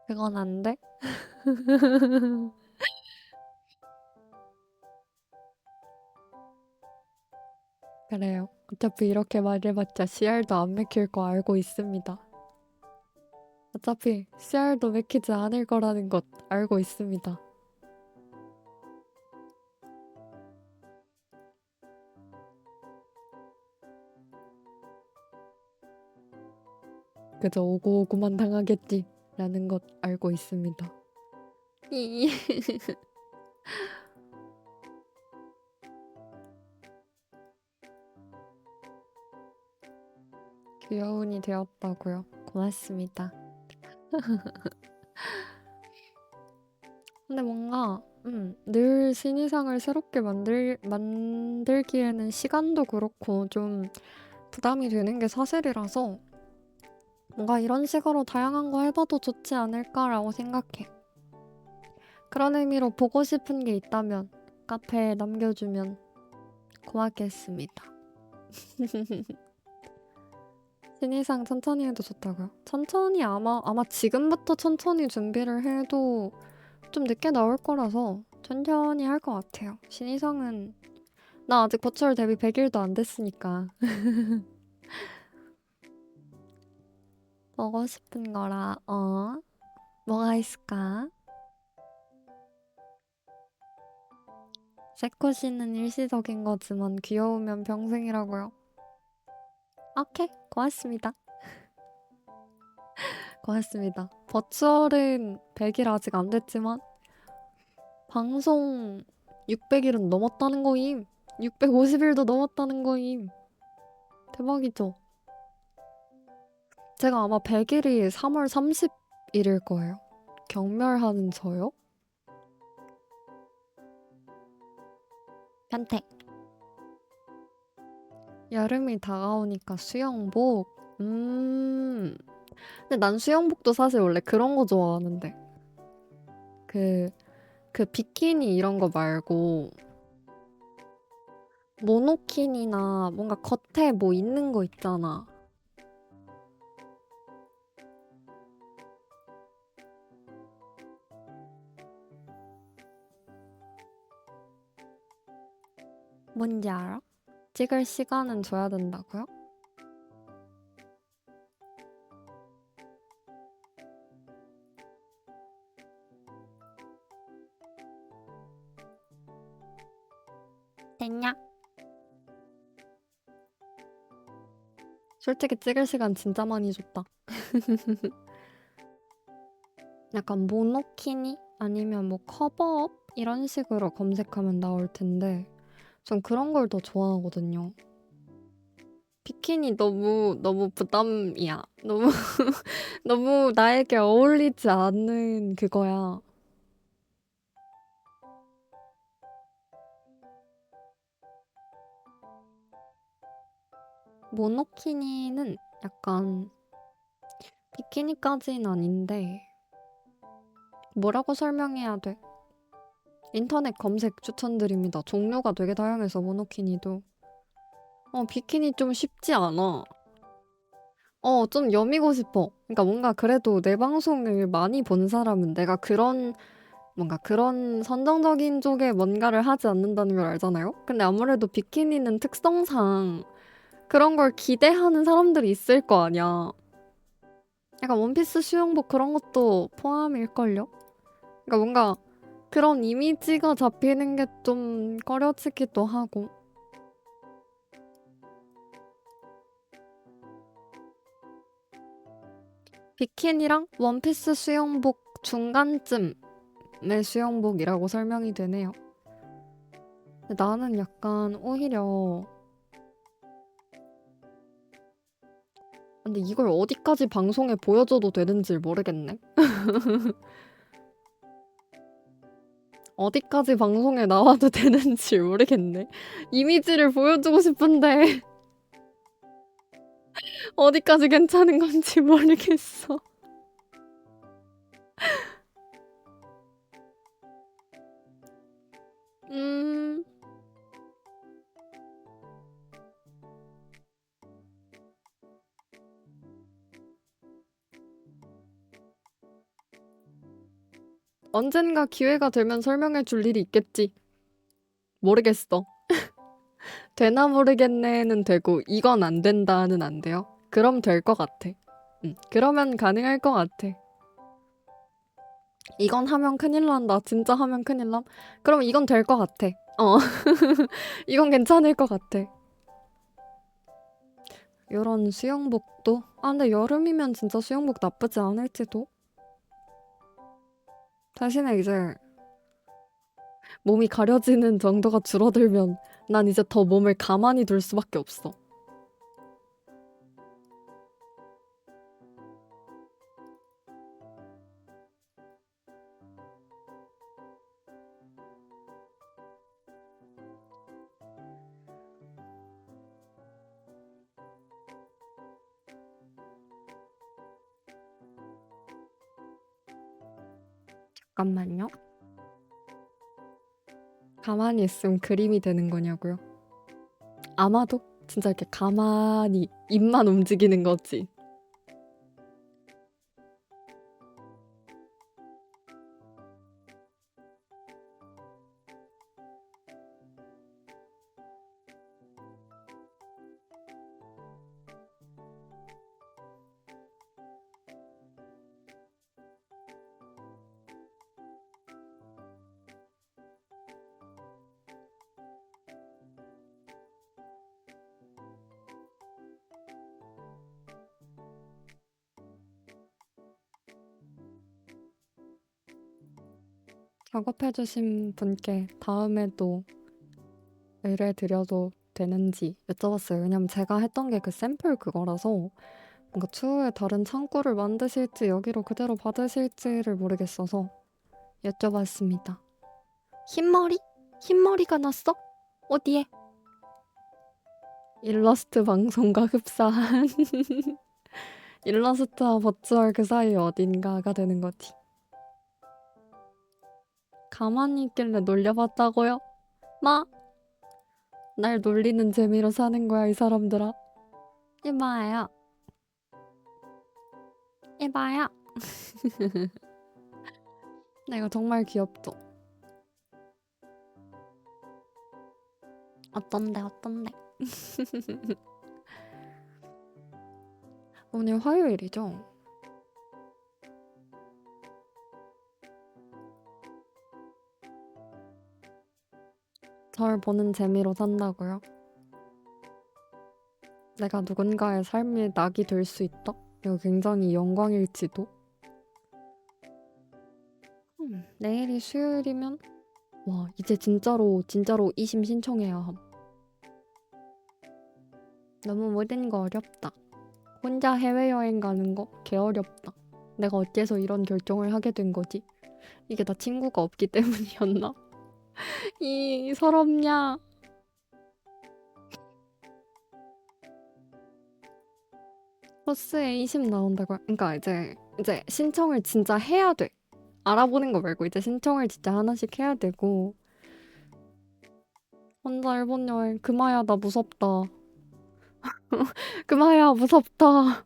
[SPEAKER 2] 그건 안 돼? 그래요. 어차피 이렇게 말해봤자 CR도 안 맥힐 거 알고 있습니다. 어차피 CR도 맥히지 않을 거라는 것 알고 있습니다. 그저 오고오고만 당하겠지 라는 것 알고 있습니다. 귀여운이 되었다고요. 고맙습니다. 근데 뭔가 늘 신의상을 새롭게 만들기에는 시간도 그렇고 좀 부담이 되는 게 사실이라서 뭔가 이런 식으로 다양한 거 해봐도 좋지 않을까라고 생각해. 그런 의미로 보고 싶은 게 있다면 카페에 남겨주면 고맙겠습니다. 신의상 천천히 해도 좋다고요? 천천히 아마 지금부터 천천히 준비를 해도 좀 늦게 나올 거라서 천천히 할 것 같아요. 신의상은 나 아직 버추얼 데뷔 100일도 안 됐으니까. 보고 싶은 거라 뭐가 있을까? 세코시는 일시적인 거지만 귀여우면 평생이라고요. 오케이, 고맙습니다. 고맙습니다. 버추얼은 100일 아직 안 됐지만 방송 600일은 넘었다는 거임. 650일도 넘었다는 거임. 대박이죠? 제가 아마 100일이 3월 30일일 거예요. 경멸하는 저요? 변태. 여름이 다가오니까 수영복. 근데 난 수영복도 사실 원래 그런 거 좋아하는데. 그 비키니 이런 거 말고 모노킨이나 뭔가 겉에 뭐 있는 거 있잖아. 뭔지 알아? 찍을 시간은 줘야 된다고요? 됐냐? 솔직히 찍을 시간 진짜 많이 줬다. 약간 모노키니 아니면 뭐 커버업 이런 식으로 검색하면 나올 텐데 전 그런 걸 더 좋아하거든요. 비키니 너무 부담이야. 너무 너무 나에게 어울리지 않는 그거야. 모노키니는 약간 비키니까지는 아닌데 뭐라고 설명해야 돼? 인터넷 검색 추천드립니다. 종류가 되게 다양해서 모노키니도. 비키니 좀 쉽지 않아. 좀 여미고 싶어. 그러니까 뭔가 그래도 내 방송을 많이 본 사람은 내가 그런 뭔가 그런 선정적인 쪽에 뭔가를 하지 않는다는 걸 알잖아요? 근데 아무래도 비키니는 특성상 그런 걸 기대하는 사람들이 있을 거 아니야. 약간 원피스 수영복 그런 것도 포함일걸요? 그러니까 뭔가 그런 이미지가 잡히는 게 좀 꺼려지기도 하고. 비키니랑 원피스 수영복 중간쯤의 수영복이라고 설명이 되네요. 근데 나는 약간 오히려 근데 이걸 어디까지 방송에 보여줘도 되는지 모르겠네. 어디까지 방송에 나와도 되는지 모르겠네. 이미지를 보여주고 싶은데 어디까지 괜찮은 건지 모르겠어. 음, 언젠가 기회가 되면 설명해 줄 일이 있겠지. 모르겠어. 되나 모르겠네는 되고 이건 안 된다는 안 돼요. 그럼 될 것 같아. 그러면 가능할 것 같아. 이건 하면 큰일 난다. 진짜 하면 큰일 남. 그럼 이건 될 것 같아. 이건 괜찮을 것 같아. 이런 수영복도? 아, 근데 여름이면 진짜 수영복 나쁘지 않을지도? 대신에 이제 몸이 가려지는 정도가 줄어들면 난 이제 더 몸을 가만히 둘 수밖에 없어. 잠깐만요. 가만히 있으면 그림이 되는 거냐고요? 아마도 진짜 이렇게 가만히 입만 움직이는 거지. 작업해주신 분께 다음에도 의뢰드려도 되는지 여쭤봤어요. 왜냐면 제가 했던 게 그 샘플 그거라서 뭔가 추후에 다른 창구를 만드실지 여기로 그대로 받으실지를 모르겠어서 여쭤봤습니다. 흰머리? 흰머리가 났어? 어디에? 일러스트 방송과 흡사한 일러스트와 버추얼 그 사이 어딘가가 되는 거지. 가만히 있길래 놀려봤다고요? 마? 날 놀리는 재미로 사는 거야, 이 사람들아. 이봐요. 이봐요. 이거 정말 귀엽죠? 어떤데, 어떤데? 오늘 화요일이죠? 절 보는 재미로 산다고요? 내가 누군가의 삶의 낙이 될 수 있다? 이거 굉장히 영광일지도? 내일이 수요일이면? 와, 이제 진짜로 이심 신청해야 함. 너무 모든 거 어렵다. 혼자 해외여행 가는 거 개 어렵다. 내가 어째서 이런 결정을 하게 된 거지? 이게 다 친구가 없기 때문이었나? 이 서럽냐? 버스에 20 나온다고. 그러니까 이제 신청을 진짜 해야 돼. 알아보는 거 말고 이제 신청을 진짜 하나씩 해야 되고. 혼자 일본 여행 금아야 나 무섭다. 금아야 무섭다.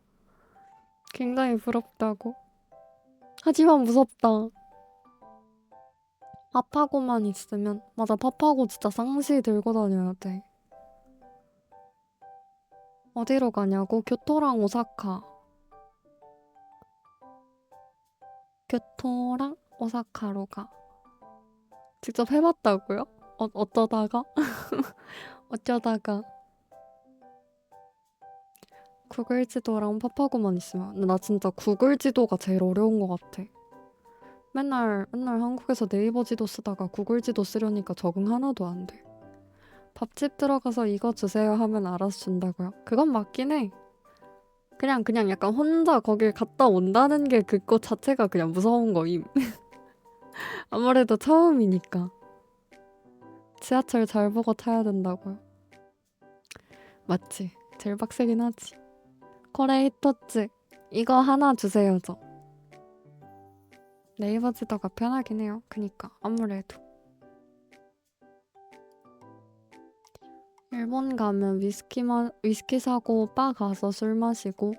[SPEAKER 2] 굉장히 부럽다고. 하지만 무섭다. 밥하고만 있으면 맞아 밥하고 진짜 쌍시 들고 다녀야 돼. 어디로 가냐고? 교토랑 오사카. 교토랑 오사카로 가. 직접 해봤다고요? 어쩌다가? 어쩌다가 구글 지도랑 팝하고만 있으면. 근데 나 진짜 구글 지도가 제일 어려운 것 같아. 맨날 한국에서 네이버 지도 쓰다가 구글 지도 쓰려니까 적응 하나도 안 돼. 밥집 들어가서 이거 주세요 하면 알아서 준다고요? 그건 맞긴 해. 그냥 약간 혼자 거길 갔다 온다는 게 그것 자체가 그냥 무서운 거임. 아무래도 처음이니까. 지하철 잘 보고 타야 된다고요. 맞지? 제일 빡세긴 하지. 코레이토츠 이거 하나 주세요 저. 네이버 지도가 편하긴 해요. 그니까 아무래도. 일본 가면 위스키 사고 바 가서 술 마시고.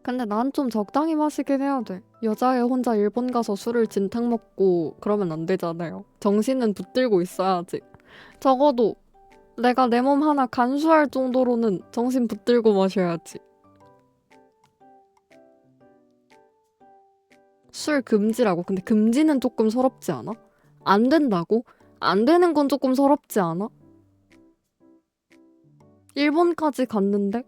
[SPEAKER 2] 근데 난 좀 적당히 마시긴 해야 돼. 여자애 혼자 일본 가서 술을 진탕 먹고 그러면 안 되잖아요. 정신은 붙들고 있어야지. 적어도 내가 내 몸 하나 간수할 정도로는 정신 붙들고 마셔야지. 술 금지라고? 근데 금지는 조금 서럽지 않아? 안 된다고? 안 되는 건 조금 서럽지 않아? 일본까지 갔는데?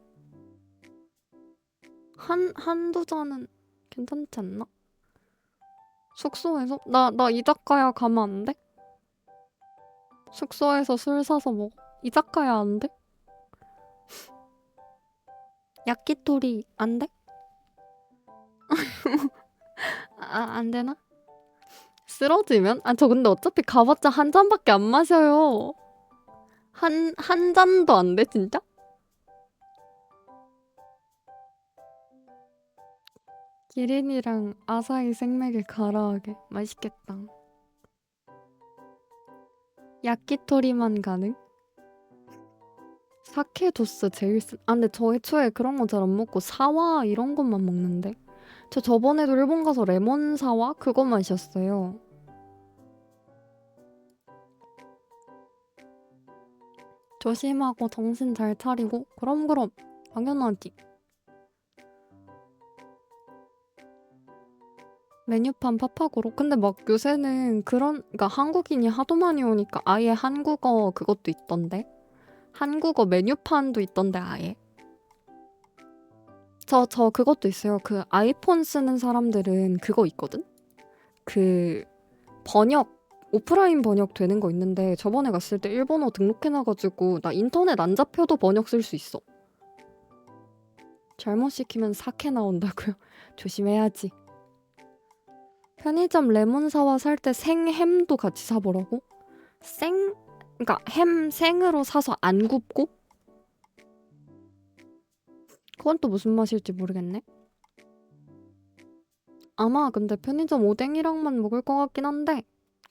[SPEAKER 2] 한두 잔은 괜찮지 않나? 숙소에서? 나 이자카야 가면 안 돼? 숙소에서 술 사서 먹어. 이자카야 안 돼? 야끼토리 안 돼? 안 되나? 쓰러지면? 저 근데 어차피 가봤자 한 잔밖에 안 마셔요. 한 잔도 안 돼, 진짜? 기린이랑 아사히 생맥에 가라하게 맛있겠다. 야끼토리만 가능? 사케 도스 제일 근데 저 애초에 그런 거 잘 안 먹고 사와 이런 것만 먹는데. 저 저번에도 일본 가서 레몬 사와 그거 마셨어요. 조심하고 정신 잘 차리고. 그럼 당연하지. 메뉴판 팝하고로. 근데 막 요새는 그러니까 한국인이 하도 많이 오니까 아예 한국어 그것도 있던데. 한국어 메뉴판도 있던데 아예. 저 그것도 있어요. 그 아이폰 쓰는 사람들은 그거 있거든? 그 오프라인 번역 되는 거 있는데 저번에 갔을 때 일본어 등록해놔가지고 나 인터넷 안 잡혀도 번역 쓸 수 있어. 잘못 시키면 사케 나온다고요? 조심해야지. 편의점 레몬 사와 살 때 생햄도 같이 사보라고? 그러니까 햄 생으로 사서 안 굽고? 그건 또 무슨 맛일지 모르겠네. 아마 근데 편의점 오뎅이랑만 먹을 것 같긴 한데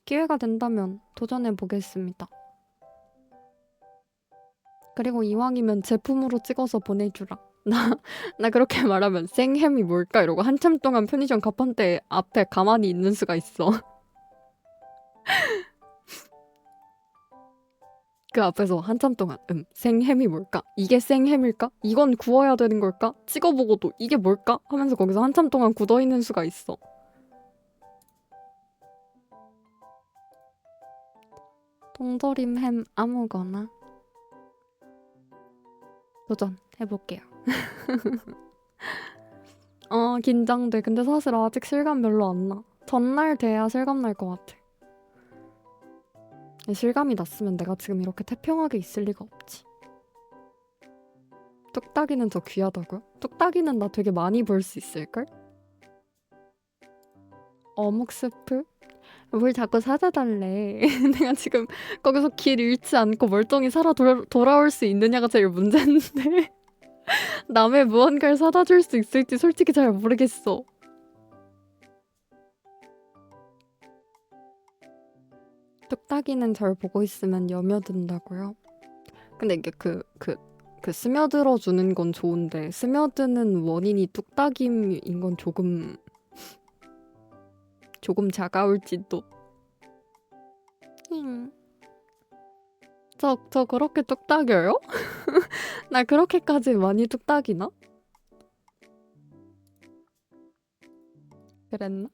[SPEAKER 2] 기회가 된다면 도전해보겠습니다. 그리고 이왕이면 제품으로 찍어서 보내주라. 나 그렇게 말하면 생햄이 뭘까 이러고 한참 동안 편의점 가판대 앞에 가만히 있는 수가 있어. 그 앞에서 한참 동안 생햄이 뭘까? 이게 생햄일까? 이건 구워야 되는 걸까? 찍어보고도 이게 뭘까? 하면서 거기서 한참 동안 굳어있는 수가 있어. 동조림 햄 아무거나 도전해볼게요. 긴장돼. 근데 사실 아직 실감 별로 안 나. 전날 돼야 실감 날 것 같아. 실감이 났으면 내가 지금 이렇게 태평하게 있을 리가 없지. 뚝딱이는 더 귀하다고요? 뚝딱이는 나 되게 많이 볼 수 있을걸? 어묵 스프? 뭘 자꾸 사다 달래. 내가 지금 거기서 길 잃지 않고 멀쩡히 살아 돌아올 수 있느냐가 제일 문제인데. 남의 무언가를 사다 줄 수 있을지 솔직히 잘 모르겠어. 뚝딱이는 절 보고 있으면 여며든다고요? 근데 이게 그 스며들어 주는 건 좋은데 스며드는 원인이 뚝딱임인 건 조금 차가울지도. 저 그렇게 뚝딱여요? 나 그렇게까지 많이 뚝딱이나? 그랬나?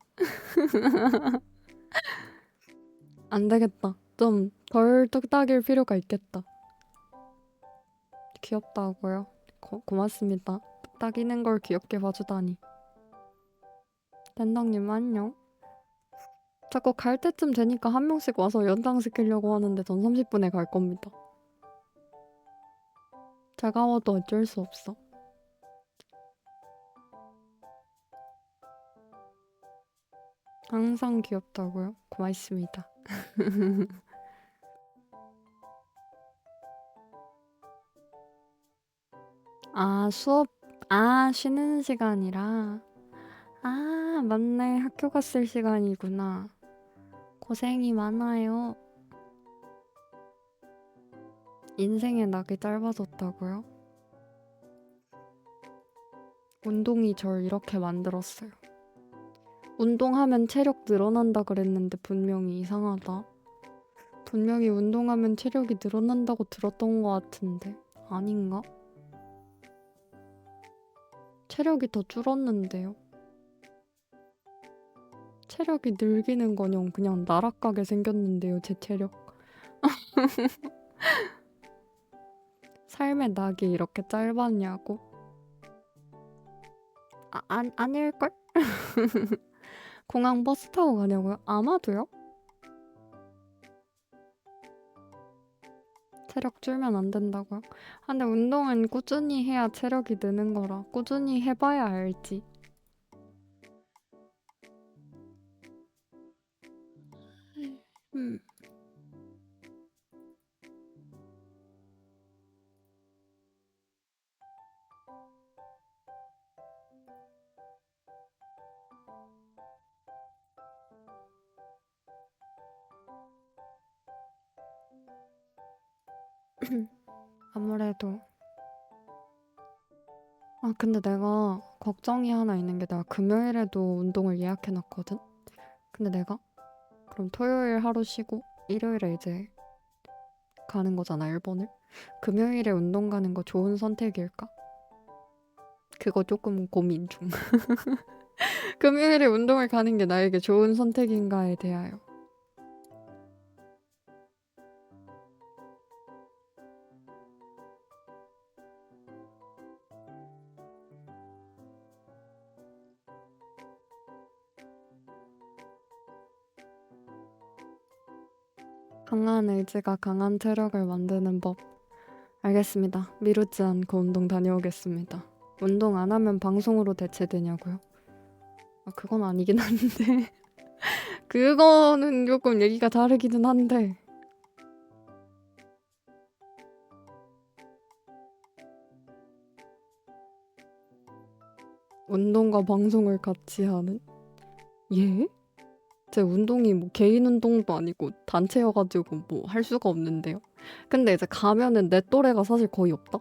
[SPEAKER 2] 안 되겠다. 좀 덜 뚝딱일 필요가 있겠다. 귀엽다고요? 고맙습니다. 뚝딱이는 걸 귀엽게 봐주다니. 댄덕님 안녕. 자꾸 갈 때쯤 되니까 한 명씩 와서 연장시키려고 하는데 전 30분에 갈 겁니다. 차가워도 어쩔 수 없어. 항상 귀엽다고요? 고맙습니다. 아, 수업, 쉬는 시간이라. 아, 맞네. 학교 갔을 시간이구나. 고생이 많아요. 인생의 낙이 짧아졌다고요? 운동이 절 이렇게 만들었어요. 운동하면 체력 늘어난다 그랬는데 분명히 이상하다. 분명히 운동하면 체력이 늘어난다고 들었던 것 같은데 아닌가? 체력이 더 줄었는데요. 체력이 늘기는커녕 그냥 나락가게 생겼는데요, 제 체력. 삶의 낙이 이렇게 짧았냐고? 아닐걸? 공항 버스 타고 가냐고요? 아마도요? 체력 줄면 안 된다고요? 근데 운동은 꾸준히 해야 체력이 느는 거라 꾸준히 해봐야 알지. 아무래도 근데 내가 걱정이 하나 있는 게 내가 금요일에도 운동을 예약해놨거든? 근데 내가 그럼 토요일 하루 쉬고 일요일에 이제 가는 거잖아, 일본을. 금요일에 운동 가는 거 좋은 선택일까? 그거 조금 고민 중. 금요일에 운동을 가는 게 나에게 좋은 선택인가에 대하여. 강한 의지가 강한 체력을 만드는 법. 알겠습니다. 미루지 않고 운동 다녀오겠습니다. 운동 안 하면 방송으로 대체되냐고요? 그건 아니긴 한데. 그거는 조금 얘기가 다르기는 한데. 운동과 방송을 같이 하는? 예? 제 운동이 뭐 개인 운동도 아니고 단체여가지고 뭐 할 수가 없는데요. 근데 이제 가면은 내 또래가 사실 거의 없다?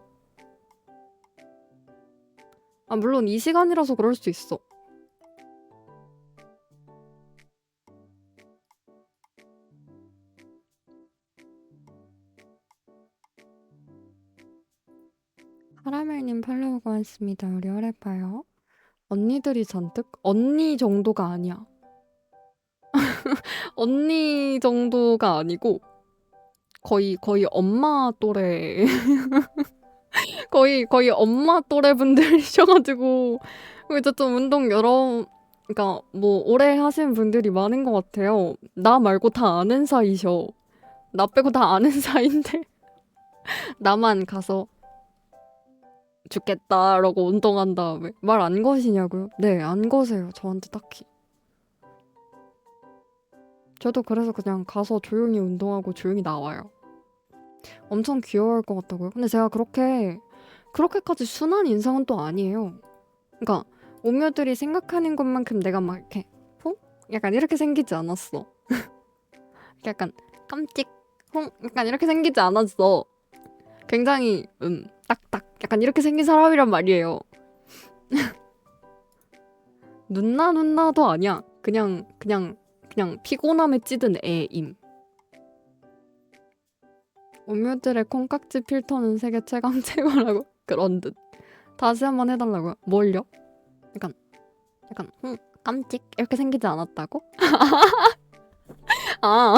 [SPEAKER 2] 물론 이 시간이라서 그럴 수 있어. 카라멜님 팔로우 고맙습니다. 우리 오래 봐요. 언니들이 잔뜩? 언니 정도가 아니야. 언니 정도가 아니고 거의 엄마 또래. 거의 엄마 또래 분들이셔가지고 이제 좀 운동 그러니까 뭐 오래 하신 분들이 많은 것 같아요. 나 말고 다 아는 사이셔. 나 빼고 다 아는 사이인데 나만 가서 죽겠다라고 운동한 다음에 말 안 거시냐고요? 네, 안 거세요. 저한테 딱히. 저도 그래서 그냥 가서 조용히 운동하고 조용히 나와요. 엄청 귀여워할 것 같다고요? 근데 제가 그렇게까지 순한 인상은 또 아니에요. 그러니까 오묘들이 생각하는 것만큼 내가 막 이렇게 퐁? 약간 이렇게 생기지 않았어. 약간 깜찍 퐁? 약간 이렇게 생기지 않았어. 굉장히 딱딱 약간 이렇게 생긴 사람이란 말이에요. 눈나도 아니야. 그냥 피곤함에 찌든 애임. 오뮤들의 콩깍지 필터는 세계 최강 최고라고? 그런 듯. 다시 한번 해달라고요. 뭘요? 약간 깜찍 이렇게 생기지 않았다고? 아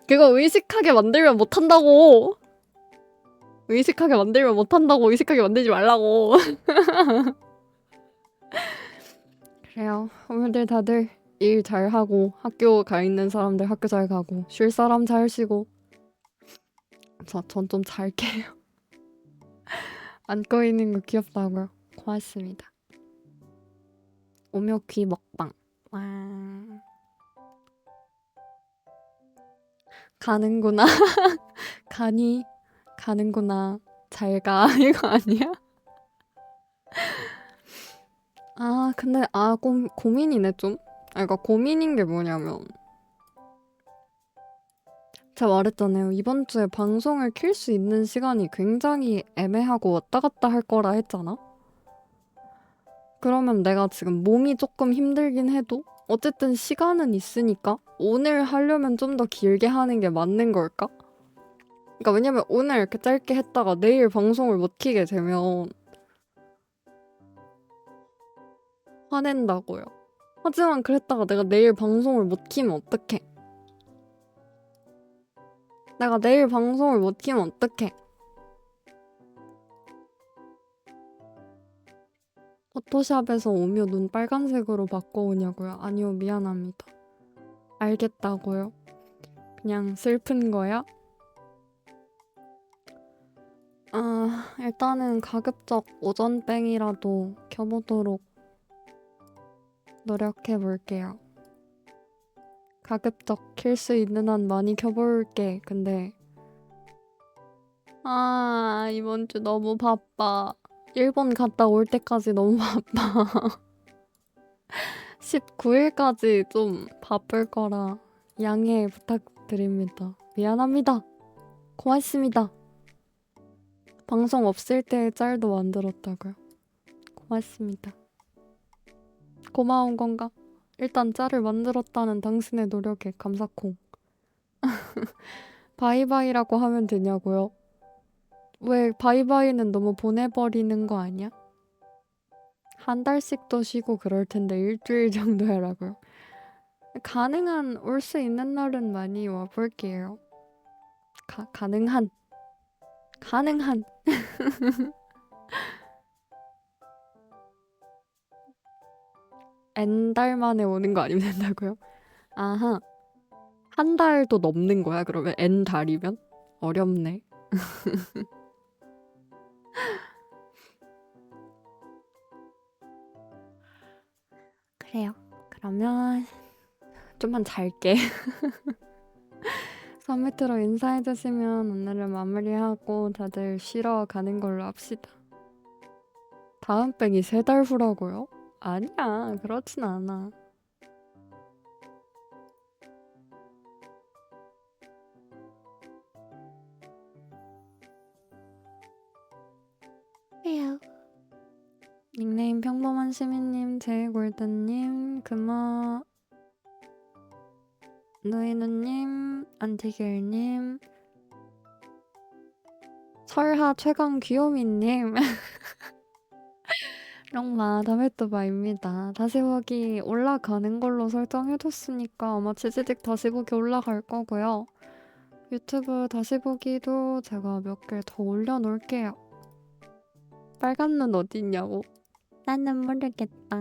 [SPEAKER 2] 그거 의식하게 만들면 못한다고. 의식하게 만들면 못한다고. 의식하게 만들지 말라고. 그래요. 오늘들 다들 일 잘하고 학교 가 있는 사람들 학교 잘 가고 쉴 사람 잘 쉬고 전 좀 잘게요. 안고 있는 거 귀엽다고요. 고맙습니다. 오묘귀 먹방. 와. 가는구나. 가니 가는구나. 잘 가. 이거 아니야? 아 근데 고민이네 좀. 그러니까 고민인 게 뭐냐면 제가 말했잖아요. 이번 주에 방송을 킬 수 있는 시간이 굉장히 애매하고 왔다 갔다 할 거라 했잖아. 그러면 내가 지금 몸이 조금 힘들긴 해도 어쨌든 시간은 있으니까 오늘 하려면 좀 더 길게 하는 게 맞는 걸까? 그러니까 왜냐면 오늘 이렇게 짧게 했다가 내일 방송을 못 키게 되면 화낸다고요. 하지만 그랬다가 내가 내일 방송을 못 키면 어떡해? 내가 내일 방송을 못 키면 어떡해? 포토샵에서 오며 눈 빨간색으로 바꿔오냐고요? 아니요, 미안합니다. 알겠다고요? 그냥 슬픈 거야? 일단은 가급적 오전뱅이라도 켜보도록 노력해볼게요. 가급적 킬 수 있는 한 많이 켜볼게. 근데 이번 주 너무 바빠. 일본 갔다 올 때까지 너무 바빠. 19일까지 좀 바쁠 거라 양해 부탁드립니다. 미안합니다. 고맙습니다. 방송 없을 때 짤도 만들었다고요. 고맙습니다. 고마운 건가? 일단 짤을 만들었다는 당신의 노력에 감사콩. 바이바이라고 하면 되냐고요? 왜 바이바이는 너무 보내버리는 거 아니야? 한 달씩 더 쉬고 그럴 텐데 일주일 정도 해라고요? 가능한 올 수 있는 날은 많이 와볼게요. 가능한 N달 만에 오는 거 아니면 된다고요? 아하. 한 달도 넘는 거야 그러면 N달이면? 어렵네. 그래요. 그러면 좀만 잘게. 3m로 인사해주시면 오늘은 마무리하고 다들 쉬러 가는 걸로 합시다. 다음 뺑이 3달 후라고요? 아니야, 그렇진 않아. 그래요. 닉네임 평범한 시민님, 제골드님, 금화 누이누님, 안티겔님, 설하 최강 귀요미님, 롱마 다메토바입니다. 다시 보기 올라가는 걸로 설정해뒀으니까 아마 치지직 다시 보기 올라갈 거고요. 유튜브 다시 보기도 제가 몇 개 더 올려놓을게요. 빨간 눈 어딨냐고? 나는 모르겠다.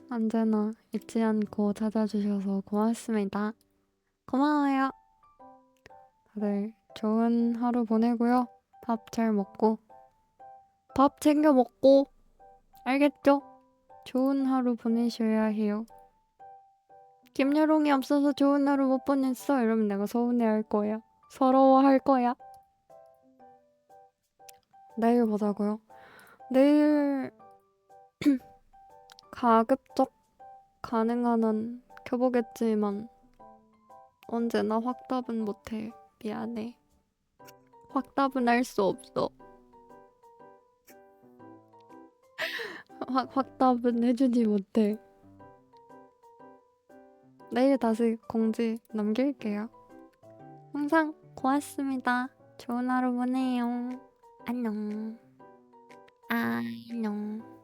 [SPEAKER 2] 언제나 잊지 않고 찾아주셔서 고맙습니다. 고마워요. 다들 좋은 하루 보내고요. 밥 잘 먹고 밥 챙겨 먹고 알겠죠? 좋은 하루 보내셔야 해요. 김여롱이 없어서 좋은 하루 못 보냈어. 이러면 내가 서운해할 거야. 서러워할 거야. 내일 보자고요. 내일 가급적 가능한 한 켜보겠지만 언제나 확답은 못해. 미안해. 확답은 할 수 없어. 확답은 해주지 못해. 내일 다시 공지 남길게요. 항상 고맙습니다. 좋은 하루 보내요. 안녕. 안녕.